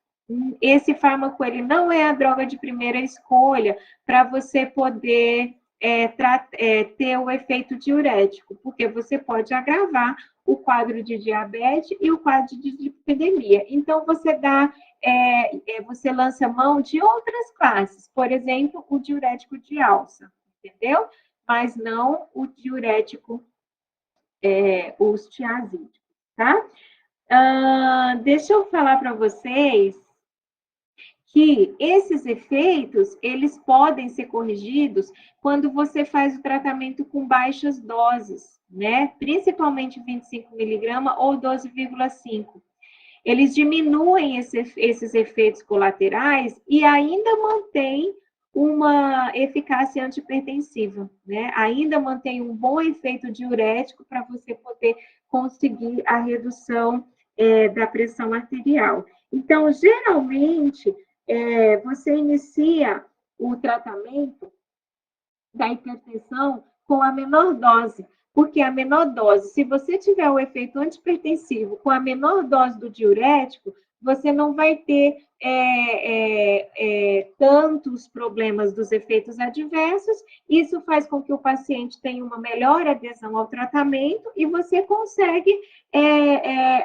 esse fármaco ele não é a droga de primeira escolha para você poder ter o efeito diurético, porque você pode agravar o quadro de diabetes e o quadro de dislipidemia. Então, você lança mão de outras classes, por exemplo, o diurético de alça, entendeu? Mas não o diurético, os tiazídicos, tá? Deixa eu falar para vocês que esses efeitos, eles podem ser corrigidos quando você faz o tratamento com baixas doses, né? Principalmente 25 miligramas ou 12,5. Eles diminuem esses efeitos colaterais e ainda mantêm uma eficácia antipertensiva, né? Ainda mantém um bom efeito diurético para você poder conseguir a redução da pressão arterial. Então, geralmente, você inicia o tratamento da hipertensão com a menor dose, porque a menor dose, se você tiver o efeito antipertensivo com a menor dose do diurético, você não vai ter tantos problemas dos efeitos adversos. Isso faz com que o paciente tenha uma melhor adesão ao tratamento e você consegue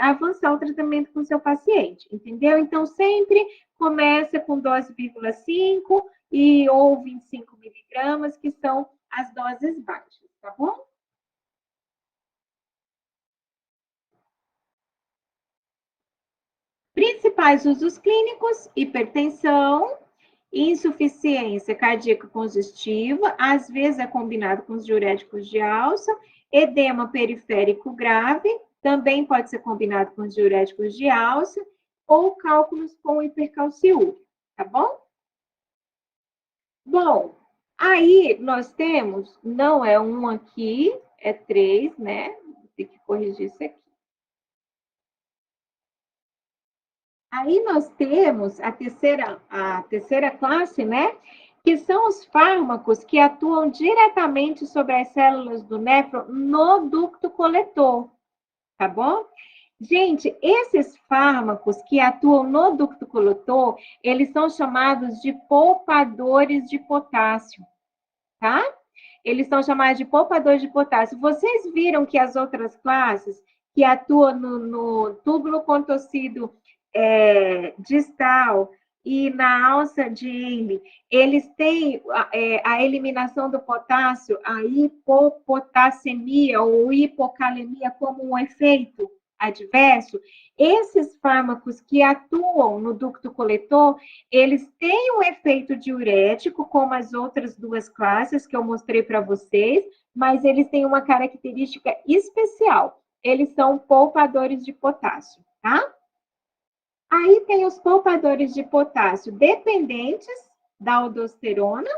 avançar o tratamento com o seu paciente, entendeu? Então, sempre começa com 12,5 ou 25 miligramas, que são as doses baixas, tá bom? Principais usos clínicos: hipertensão, insuficiência cardíaca congestiva, às vezes é combinado com os diuréticos de alça, edema periférico grave, também pode ser combinado com os diuréticos de alça, ou cálculos com hipercalciúria, tá bom? Bom, aí nós temos, não é um aqui, é 3, né? Vou ter que corrigir isso aqui. Aí nós temos a terceira classe, né? Que são os fármacos que atuam diretamente sobre as células do néfron no ducto coletor, tá bom? Gente, esses fármacos que atuam no ducto coletor, eles são chamados de poupadores de potássio, tá? Eles são chamados de poupadores de potássio. Vocês viram que as outras classes que atuam no túbulo contorcido distal e na alça de Henle, eles têm a eliminação do potássio, a hipopotassemia ou hipocalemia como um efeito adverso. Esses fármacos que atuam no ducto coletor, eles têm um efeito diurético, como as outras duas classes que eu mostrei para vocês, mas eles têm uma característica especial. Eles são poupadores de potássio, tá? Aí tem os poupadores de potássio dependentes da aldosterona,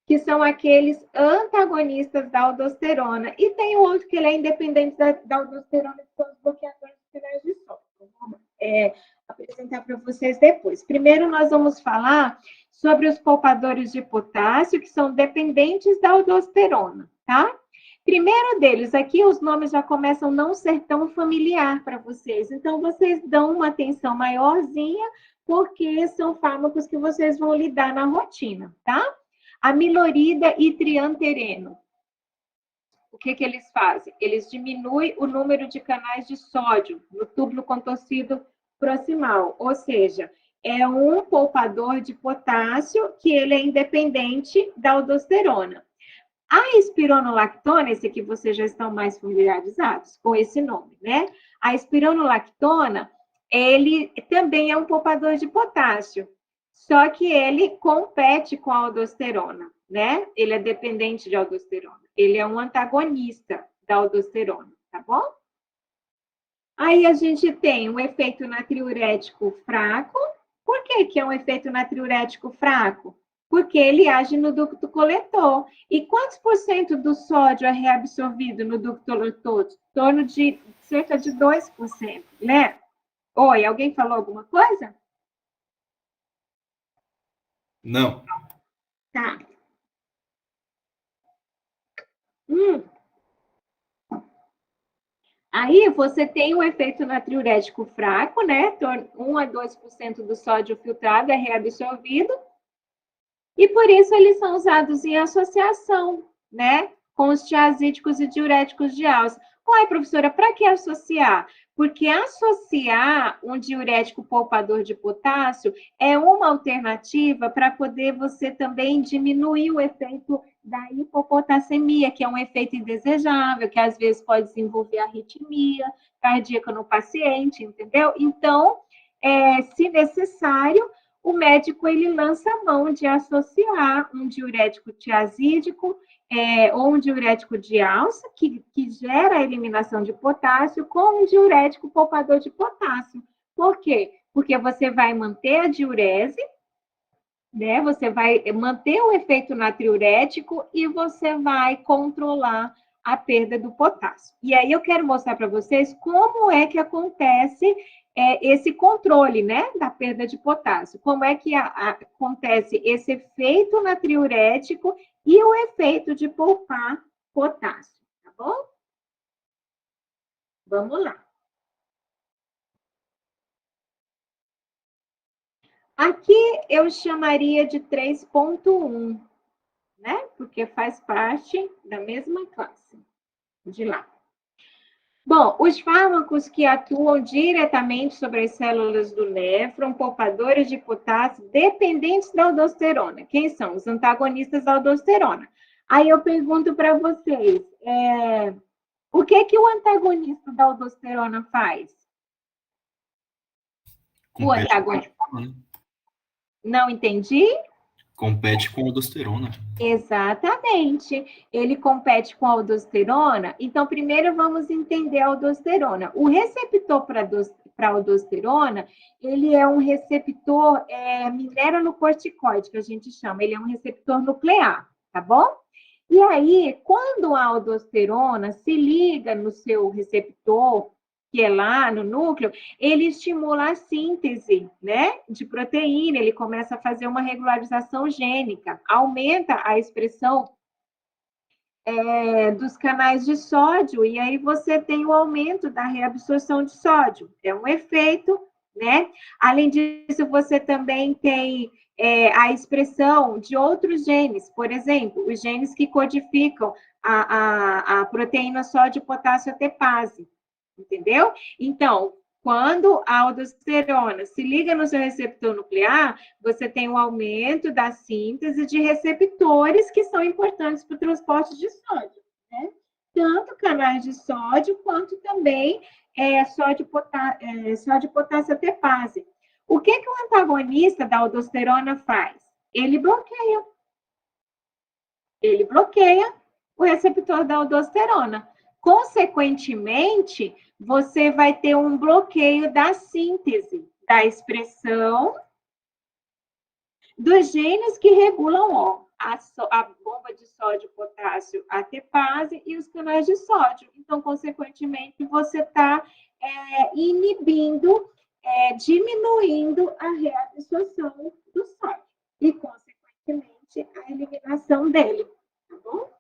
que são aqueles antagonistas da aldosterona. E tem o outro que ele é independente da aldosterona, que são os bloqueadores de sinais de sódio. Vou apresentar para vocês depois. Primeiro, nós vamos falar sobre os poupadores de potássio, que são dependentes da aldosterona, tá? Primeiro deles, aqui os nomes já começam a não ser tão familiar para vocês. Então, vocês dão uma atenção maiorzinha, porque são fármacos que vocês vão lidar na rotina, tá? Amilorida e triantereno. O que eles fazem? Eles diminuem o número de canais de sódio no túbulo contorcido proximal, ou seja, é um poupador de potássio que ele é independente da aldosterona. A espironolactona, esse aqui vocês já estão mais familiarizados com esse nome, né? A espironolactona, ele também é um poupador de potássio, só que ele compete com a aldosterona, né? Ele é dependente de aldosterona. Ele é um antagonista da aldosterona, tá bom? Aí a gente tem um efeito natriurético fraco. Por que é um efeito natriurético fraco? porque ele age no ducto coletor. E quantos por cento do sódio é reabsorvido no ducto coletor? Em torno de cerca de 2%, né? Oi, alguém falou alguma coisa? Não. Tá. Aí você tem um efeito natriurético fraco, né? 1 a 2% do sódio filtrado é reabsorvido, e por isso eles são usados em associação, né? Com os tiazídicos e diuréticos de alça. Uai, professora, para que associar? Porque associar um diurético poupador de potássio é uma alternativa para poder você também diminuir o efeito da hipopotassemia, que é um efeito indesejável, que às vezes pode desenvolver arritmia cardíaca no paciente, entendeu? Então, se necessário, o médico ele lança a mão de associar um diurético tiazídico ou um diurético de alça, que gera a eliminação de potássio, com um diurético poupador de potássio. Por quê? Porque você vai manter a diurese, né? Você vai manter o efeito natriurético e você vai controlar a perda do potássio. E aí eu quero mostrar para vocês como é que acontece esse controle, né, da perda de potássio. Como é que acontece esse efeito natriurético e o efeito de poupar potássio, tá bom? Vamos lá. Aqui eu chamaria de 3.1, né? Porque faz parte da mesma classe de lá. Bom, os fármacos que atuam diretamente sobre as células do néfron, poupadores de potássio, dependentes da aldosterona. Quem são? Os antagonistas da aldosterona. Aí eu pergunto para vocês, o que o antagonista da aldosterona faz? O antagonista. Não entendi? Compete com aldosterona. Exatamente. Ele compete com a aldosterona. Então, primeiro vamos entender a aldosterona. O receptor para aldosterona, ele é um receptor mineralocorticoide, que a gente chama. Ele é um receptor nuclear, tá bom? E aí, quando a aldosterona se liga no seu receptor, que é lá no núcleo, ele estimula a síntese, né, de proteína, ele começa a fazer uma regularização gênica, aumenta a expressão dos canais de sódio, e aí você tem o aumento da reabsorção de sódio. É um efeito, né? Além disso, você também tem a expressão de outros genes, por exemplo, os genes que codificam a proteína sódio-potássio ATPase. Entendeu? Então, quando a aldosterona se liga no seu receptor nuclear, você tem um aumento da síntese de receptores que são importantes para o transporte de sódio, né? Tanto canais de sódio, quanto também sódio-potássio ATPase. O que o antagonista da aldosterona faz? Ele bloqueia o receptor da aldosterona. Consequentemente, você vai ter um bloqueio da síntese, da expressão dos genes que regulam a bomba de sódio-potássio ATPase e os canais de sódio. Então, consequentemente, você está inibindo, diminuindo a reabsorção do sódio e, consequentemente, a eliminação dele, tá bom?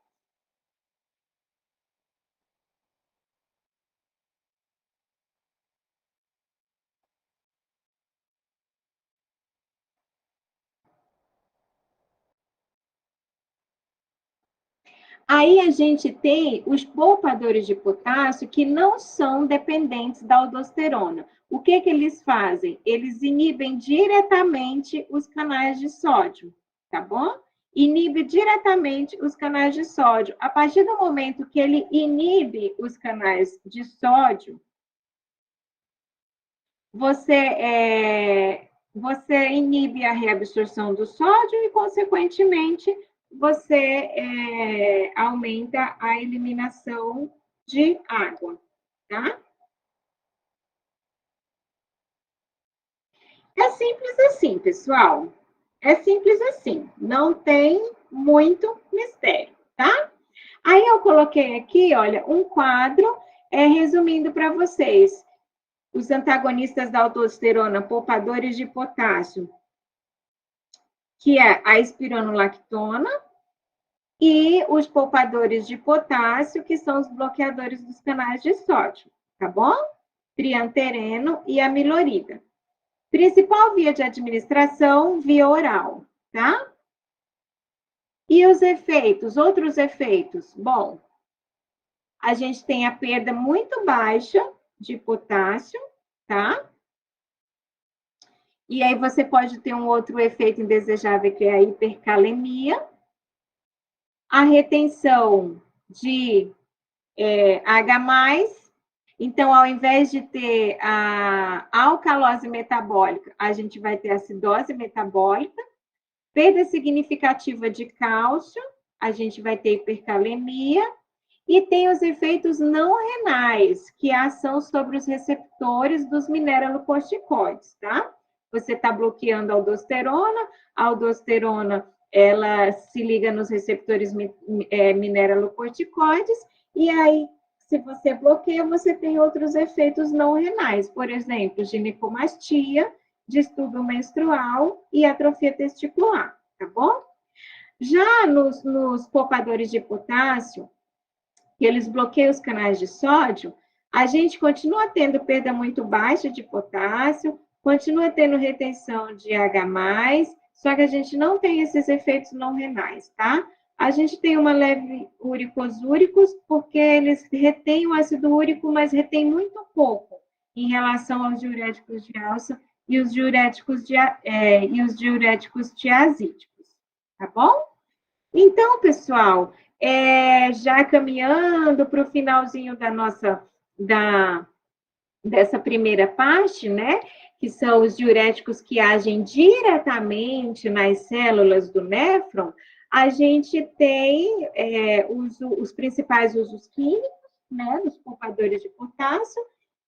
Aí a gente tem os poupadores de potássio que não são dependentes da aldosterona. O que eles fazem? Eles inibem diretamente os canais de sódio, tá bom? Inibe diretamente os canais de sódio. A partir do momento que ele inibe os canais de sódio, você inibe a reabsorção do sódio e, consequentemente, você aumenta a eliminação de água, tá? É simples assim, pessoal. É simples assim, não tem muito mistério, tá? Aí eu coloquei aqui, olha, um quadro, resumindo para vocês. Os antagonistas da aldosterona, poupadores de potássio, que é a espironolactona, e os poupadores de potássio, que são os bloqueadores dos canais de sódio, tá bom? Triantereno e amilorida. Principal via de administração, via oral, tá? E os efeitos, outros efeitos? Bom, a gente tem a perda muito baixa de potássio, tá? E aí você pode ter um outro efeito indesejável, que é a hipercalemia. A retenção de H+, então, ao invés de ter a alcalose metabólica, a gente vai ter acidose metabólica. Perda significativa de cálcio, a gente vai ter hipercalemia. E tem os efeitos não renais, que é a ação sobre os receptores dos mineralocorticoides, tá? Você está bloqueando a aldosterona, ela se liga nos receptores mineralocorticoides, e aí, se você bloqueia, você tem outros efeitos não renais, por exemplo, ginecomastia, distúrbio menstrual e atrofia testicular, tá bom? Já nos poupadores de potássio, que eles bloqueiam os canais de sódio, a gente continua tendo perda muito baixa de potássio, continua tendo retenção de H+, só que a gente não tem esses efeitos não renais, tá? A gente tem uma leve úricos, porque eles retêm o ácido úrico, mas retém muito pouco em relação aos diuréticos de alça e os diuréticos tiazídicos, tá bom? Então, pessoal, já caminhando para o finalzinho dessa primeira parte, né? Que são os diuréticos que agem diretamente nas células do néfron, a gente tem os principais usos químicos, né? Dos poupadores de potássio,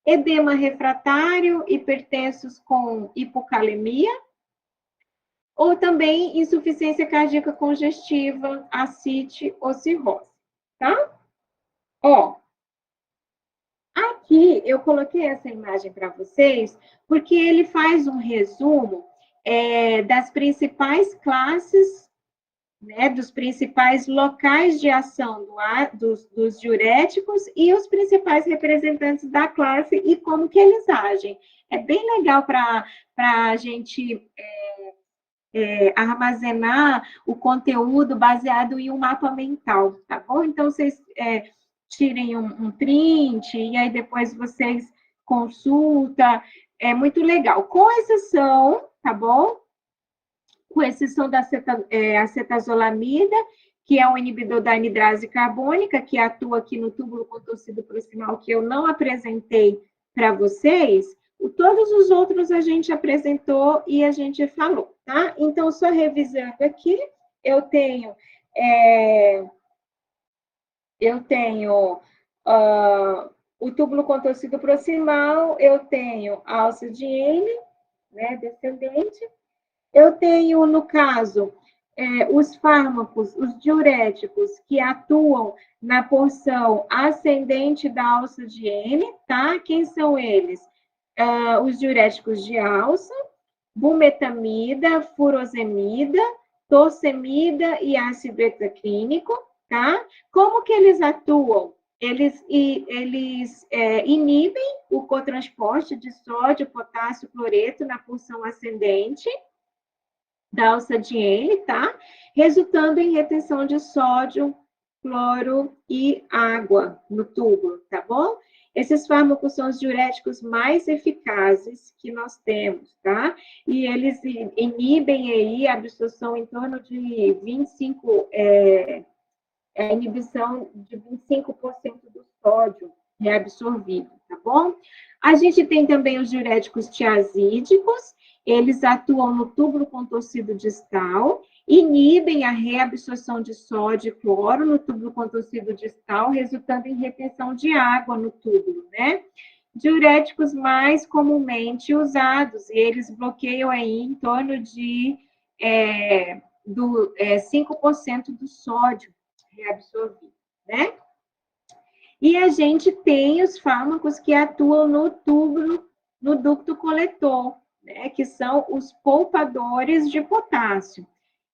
edema refratário, hipertensos com hipocalemia, ou também insuficiência cardíaca congestiva, ascite ou cirrose, tá? Ó, aqui eu coloquei essa imagem para vocês, porque ele faz um resumo das principais classes, né, dos principais locais de ação dos diuréticos e os principais representantes da classe e como que eles agem. É bem legal para a gente armazenar o conteúdo baseado em um mapa mental, tá bom? Então, vocês tirem um print e aí depois vocês consultam. É muito legal. Com exceção, tá bom? Com exceção da acetazolamida, que é um inibidor da anidrase carbônica, que atua aqui no túbulo contorcido proximal, que eu não apresentei para vocês. Todos os outros a gente apresentou e a gente falou, tá? Então, só revisando aqui, eu tenho o túbulo contorcido proximal, eu tenho a alça de N, né, descendente. Eu tenho, no caso, os fármacos, os diuréticos, que atuam na porção ascendente da alça de N, tá? Quem são eles? Os diuréticos de alça, bumetamida, furosemida, torcemida e ácido hexaclínico, tá? Como que eles atuam? Eles inibem o cotransporte de sódio, potássio, cloreto na porção ascendente da alça de N, tá? Resultando em retenção de sódio, cloro e água no túbulo, tá bom? Esses fármacos são os diuréticos mais eficazes que nós temos, tá? E eles inibem aí a absorção em torno de 25%, a inibição de 25% do sódio reabsorvido, tá bom? A gente tem também os diuréticos tiazídicos, eles atuam no túbulo contorcido distal, inibem a reabsorção de sódio e cloro no túbulo contorcido distal, resultando em retenção de água no túbulo, né? Diuréticos mais comumente usados, e eles bloqueiam aí em torno de 5% do sódio reabsorvido, né? E a gente tem os fármacos que atuam no ducto coletor, né? Que são os poupadores de potássio.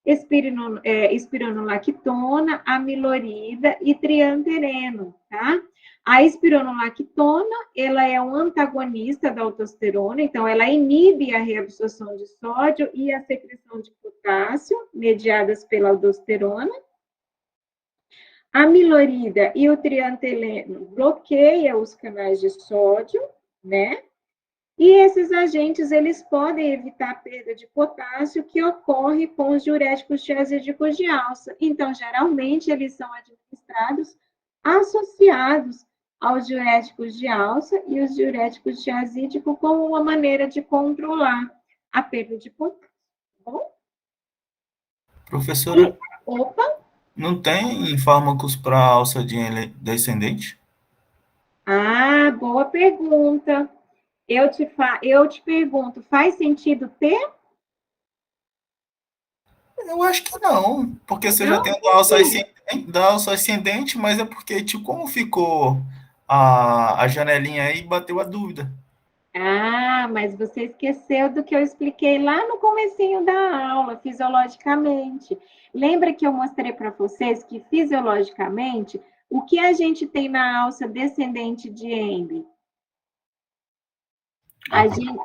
Espironolactona, amilorida e triantereno, tá? A espironolactona, ela é um antagonista da aldosterona, então ela inibe a reabsorção de sódio e a secreção de potássio, mediadas pela aldosterona. A amilorida e o trianteleno bloqueiam os canais de sódio, né? E esses agentes, eles podem evitar a perda de potássio que ocorre com os diuréticos tiazídicos de alça. Então, geralmente, eles são administrados associados aos diuréticos de alça e os diuréticos tiazídicos como uma maneira de controlar a perda de potássio. Tá bom? Professora, Opa! não tem fármacos para alça descendente? Ah, boa pergunta. Eu te pergunto, faz sentido ter? Eu acho que não, porque você já Não? tem da alça ascendente, mas é porque, tipo, como ficou a janelinha aí, bateu a dúvida. Ah, mas você esqueceu do que eu expliquei lá no comecinho da aula, fisiologicamente. Lembra que eu mostrei para vocês que, fisiologicamente, o que a gente tem na alça descendente de Henle? A gente...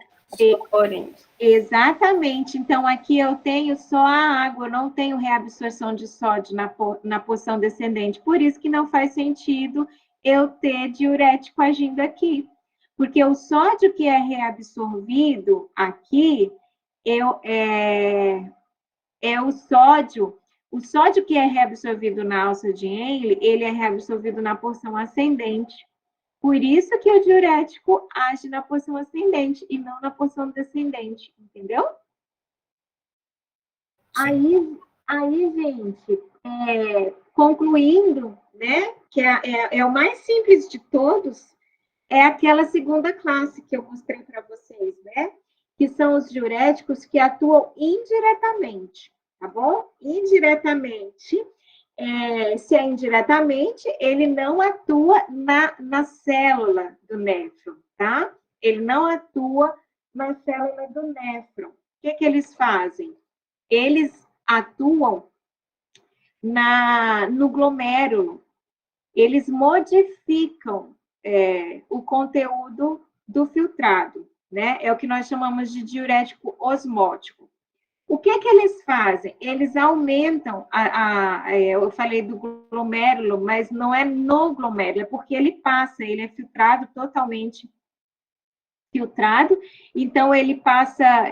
Exatamente. Então, aqui eu tenho só a água, eu não tenho reabsorção de sódio na porção descendente. Por isso que não faz sentido eu ter diurético agindo aqui. Porque o sódio que é reabsorvido aqui é o sódio que é reabsorvido na alça de Henle, ele é reabsorvido na porção ascendente. Por isso que o diurético age na porção ascendente e não na porção descendente, entendeu? Aí, gente, concluindo, né, que é o mais simples de todos, é aquela segunda classe que eu mostrei para vocês, né? Que são os diuréticos que atuam indiretamente, tá bom? Indiretamente. Se é indiretamente, ele não atua na célula do néfron, tá? Ele não atua na célula do néfron. O que eles fazem? Eles atuam no glomérulo. Eles modificam o conteúdo do filtrado, né? É o que nós chamamos de diurético osmótico. O que eles fazem? Eles aumentam, eu falei do glomérulo, mas não é no glomérulo, é porque ele é filtrado, totalmente filtrado, então ele passa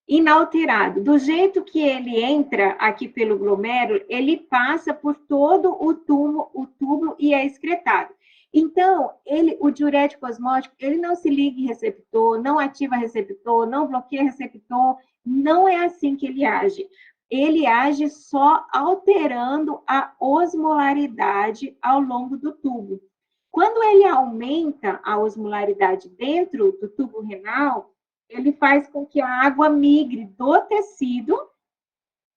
inalterado. Do jeito que ele entra aqui pelo glomérulo, ele passa por todo o túbulo e é excretado. Então, o diurético osmótico, ele não se liga em receptor, não ativa receptor, não bloqueia receptor, não é assim que ele age. Ele age só alterando a osmolaridade ao longo do tubo. Quando ele aumenta a osmolaridade dentro do tubo renal, ele faz com que a água migre do tecido,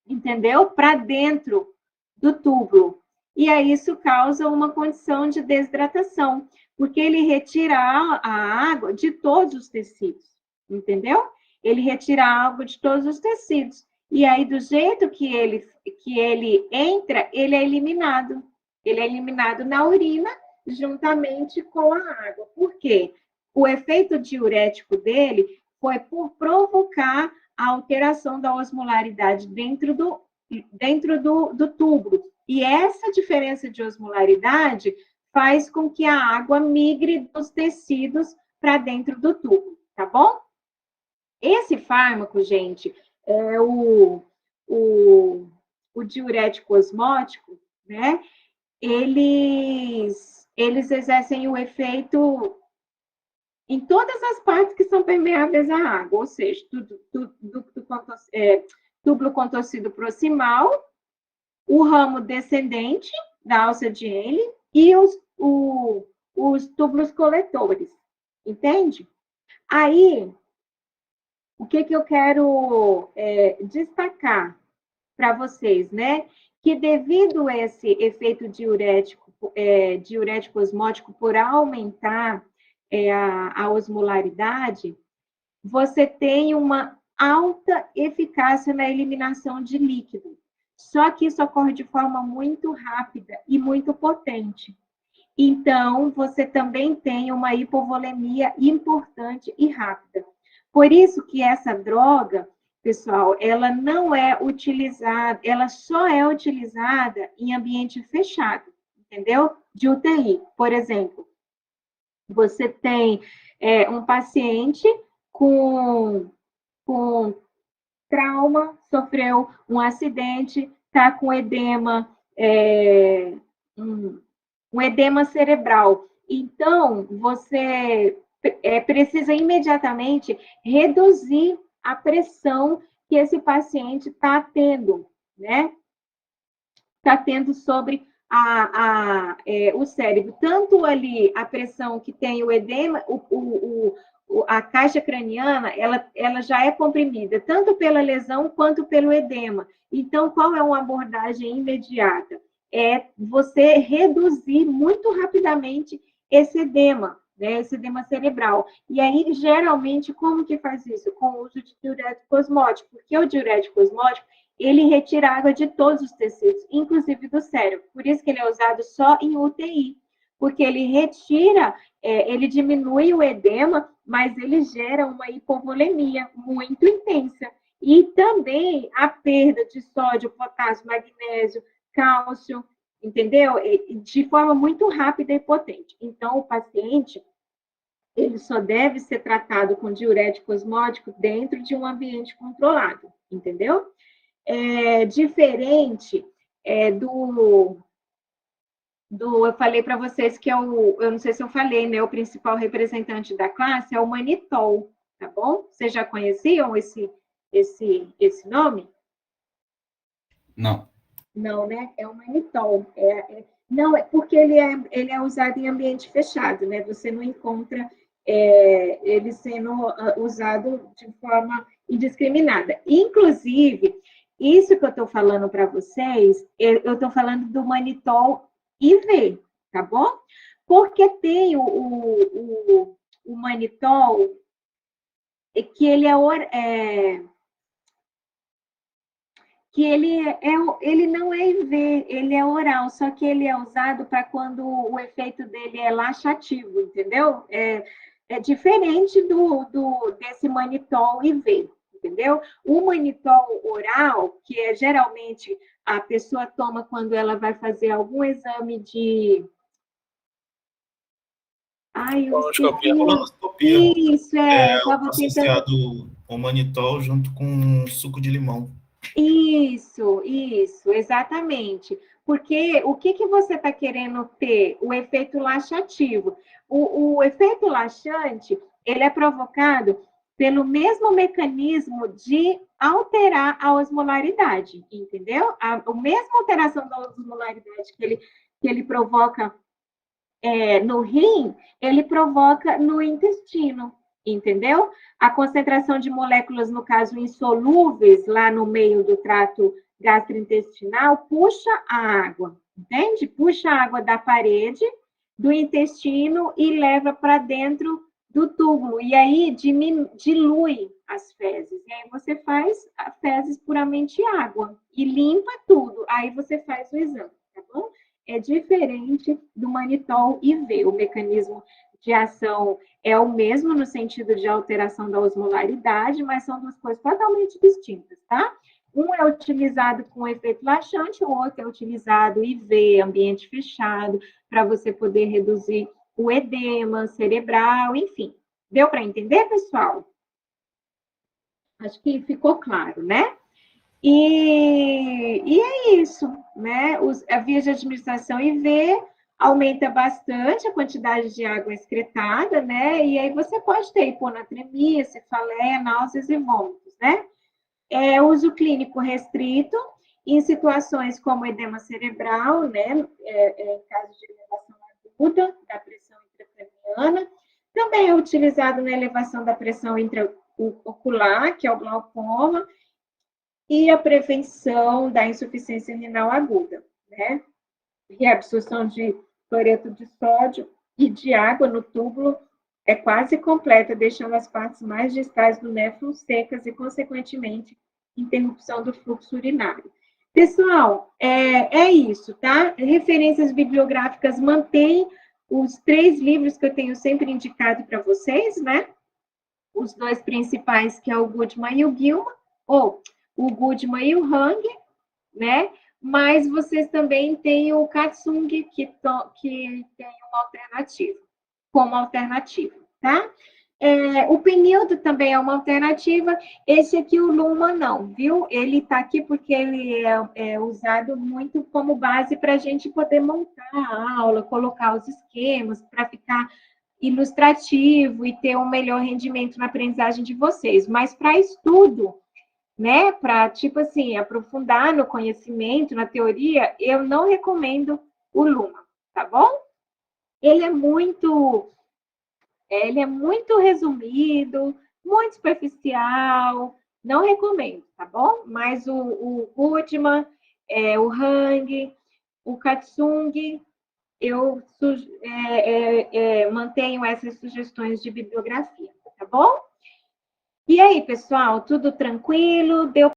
entendeu? Para dentro do túbulo. E aí isso causa uma condição de desidratação, porque ele retira a água de todos os tecidos, entendeu? Ele retira a água de todos os tecidos. E aí, do jeito que ele entra, ele é eliminado. Ele é eliminado na urina, juntamente com a água. Por quê? O efeito diurético dele foi por provocar a alteração da osmolaridade dentro do túbulo. E essa diferença de osmolaridade faz com que a água migre dos tecidos para dentro do tubo, tá bom? Esse fármaco, gente, é o diurético osmótico, né? Eles exercem o efeito em todas as partes que são permeáveis à água, ou seja, túbulo contorcido proximal, o ramo descendente da alça de Henle e os túbulos coletores, entende? Aí, o que eu quero destacar para vocês, né? Que devido a esse efeito diurético osmótico por aumentar a osmolaridade, você tem uma alta eficácia na eliminação de líquido. Só que isso ocorre de forma muito rápida e muito potente. Então, você também tem uma hipovolemia importante e rápida. Por isso que essa droga, pessoal, ela não é utilizada, ela só é utilizada em ambiente fechado, entendeu? De UTI, por exemplo. Você tem um paciente com trauma, sofreu um acidente, está com edema, um edema cerebral. Então, você precisa imediatamente reduzir a pressão que esse paciente está tendo, né? Está tendo sobre o cérebro. Tanto ali a pressão que tem o edema, a caixa craniana, ela já é comprimida, tanto pela lesão quanto pelo edema. Então, qual é uma abordagem imediata? É você reduzir muito rapidamente esse edema, né, esse edema cerebral. E aí, geralmente, como que faz isso? Com o uso de diurético osmótico, porque o diurético osmótico, ele retira água de todos os tecidos, inclusive do cérebro. Por isso que ele é usado só em UTI, porque ele retira, ele diminui o edema, mas ele gera uma hipovolemia muito intensa. E também a perda de sódio, potássio, magnésio, cálcio, entendeu? De forma muito rápida e potente. Então, o paciente, ele só deve ser tratado com diurético osmótico dentro de um ambiente controlado, entendeu? Diferente eu falei para vocês que eu não sei se eu falei, né? O principal representante da classe é o manitol, tá bom? Vocês já conheciam esse nome? Não. Não, né? É o manitol. Não, é porque ele é usado em ambiente fechado, né? Você não encontra ele sendo usado de forma indiscriminada. Inclusive, isso que eu estou falando para vocês, eu estou falando do manitol IV, tá bom? Porque tem o manitol, que ele ele não é IV, ele é oral, só que ele é usado para quando o efeito dele é laxativo, entendeu? É diferente desse manitol IV, entendeu? O manitol oral, que geralmente a pessoa toma quando ela vai fazer algum exame de... Ai, eu esqueci. Colonoscopia. Isso, estava tentando... Associado ao manitol junto com suco de limão. Isso, exatamente. Porque o que você está querendo ter? O efeito laxativo. O efeito laxante, ele é provocado pelo mesmo mecanismo de alterar a osmolaridade, entendeu? A mesma alteração da osmolaridade que ele provoca no rim, ele provoca no intestino, entendeu? A concentração de moléculas, no caso, insolúveis, lá no meio do trato gastrointestinal, puxa a água, entende? Puxa a água da parede do intestino e leva para dentro do túbulo. E aí dilui as fezes. E aí você faz fezes puramente água e limpa tudo. Aí você faz o exame, tá bom? É diferente do manitol IV. O mecanismo de ação é o mesmo no sentido de alteração da osmolaridade, mas são duas coisas totalmente distintas, tá? Um é utilizado com efeito laxante, o outro é utilizado IV, ambiente fechado, para você poder reduzir o edema cerebral, enfim. Deu para entender, pessoal? Acho que ficou claro, né? E é isso, né? A via de administração IV aumenta bastante a quantidade de água excretada, né? E aí você pode ter hiponatremia, cefaleia, náuseas e vômitos, né? Uso clínico restrito em situações como edema cerebral, né? Em caso de elevação aguda da pressão intracraniana, Também é utilizado na elevação da pressão intraocular, que é o glaucoma, e a prevenção da insuficiência renal aguda, né? E a absorção de cloreto de sódio e de água no túbulo é quase completa, deixando as partes mais distais do néfron secas e, consequentemente, interrupção do fluxo urinário. Pessoal, é isso, tá? Referências bibliográficas, mantém os 3 livros que eu tenho sempre indicado para vocês, né? Os 2 principais, que é o Goodman e o Gilman, ou o Goodman e o Hang, né? Mas vocês também têm o Katsung, que tem uma alternativa, como alternativa, tá? O Penildo também é uma alternativa. Esse aqui, o Luma, não, viu? Ele está aqui porque ele é usado muito como base para a gente poder montar a aula, colocar os esquemas, para ficar ilustrativo e ter um melhor rendimento na aprendizagem de vocês. Mas para estudo, né, para, tipo assim, aprofundar no conhecimento, na teoria, eu não recomendo o Luma, tá bom? Ele é muito resumido, muito superficial, não recomendo, tá bom? Mas o Goodman, o Hang, o Katsung, eu mantenho essas sugestões de bibliografia, tá bom? E aí, pessoal, tudo tranquilo? Deu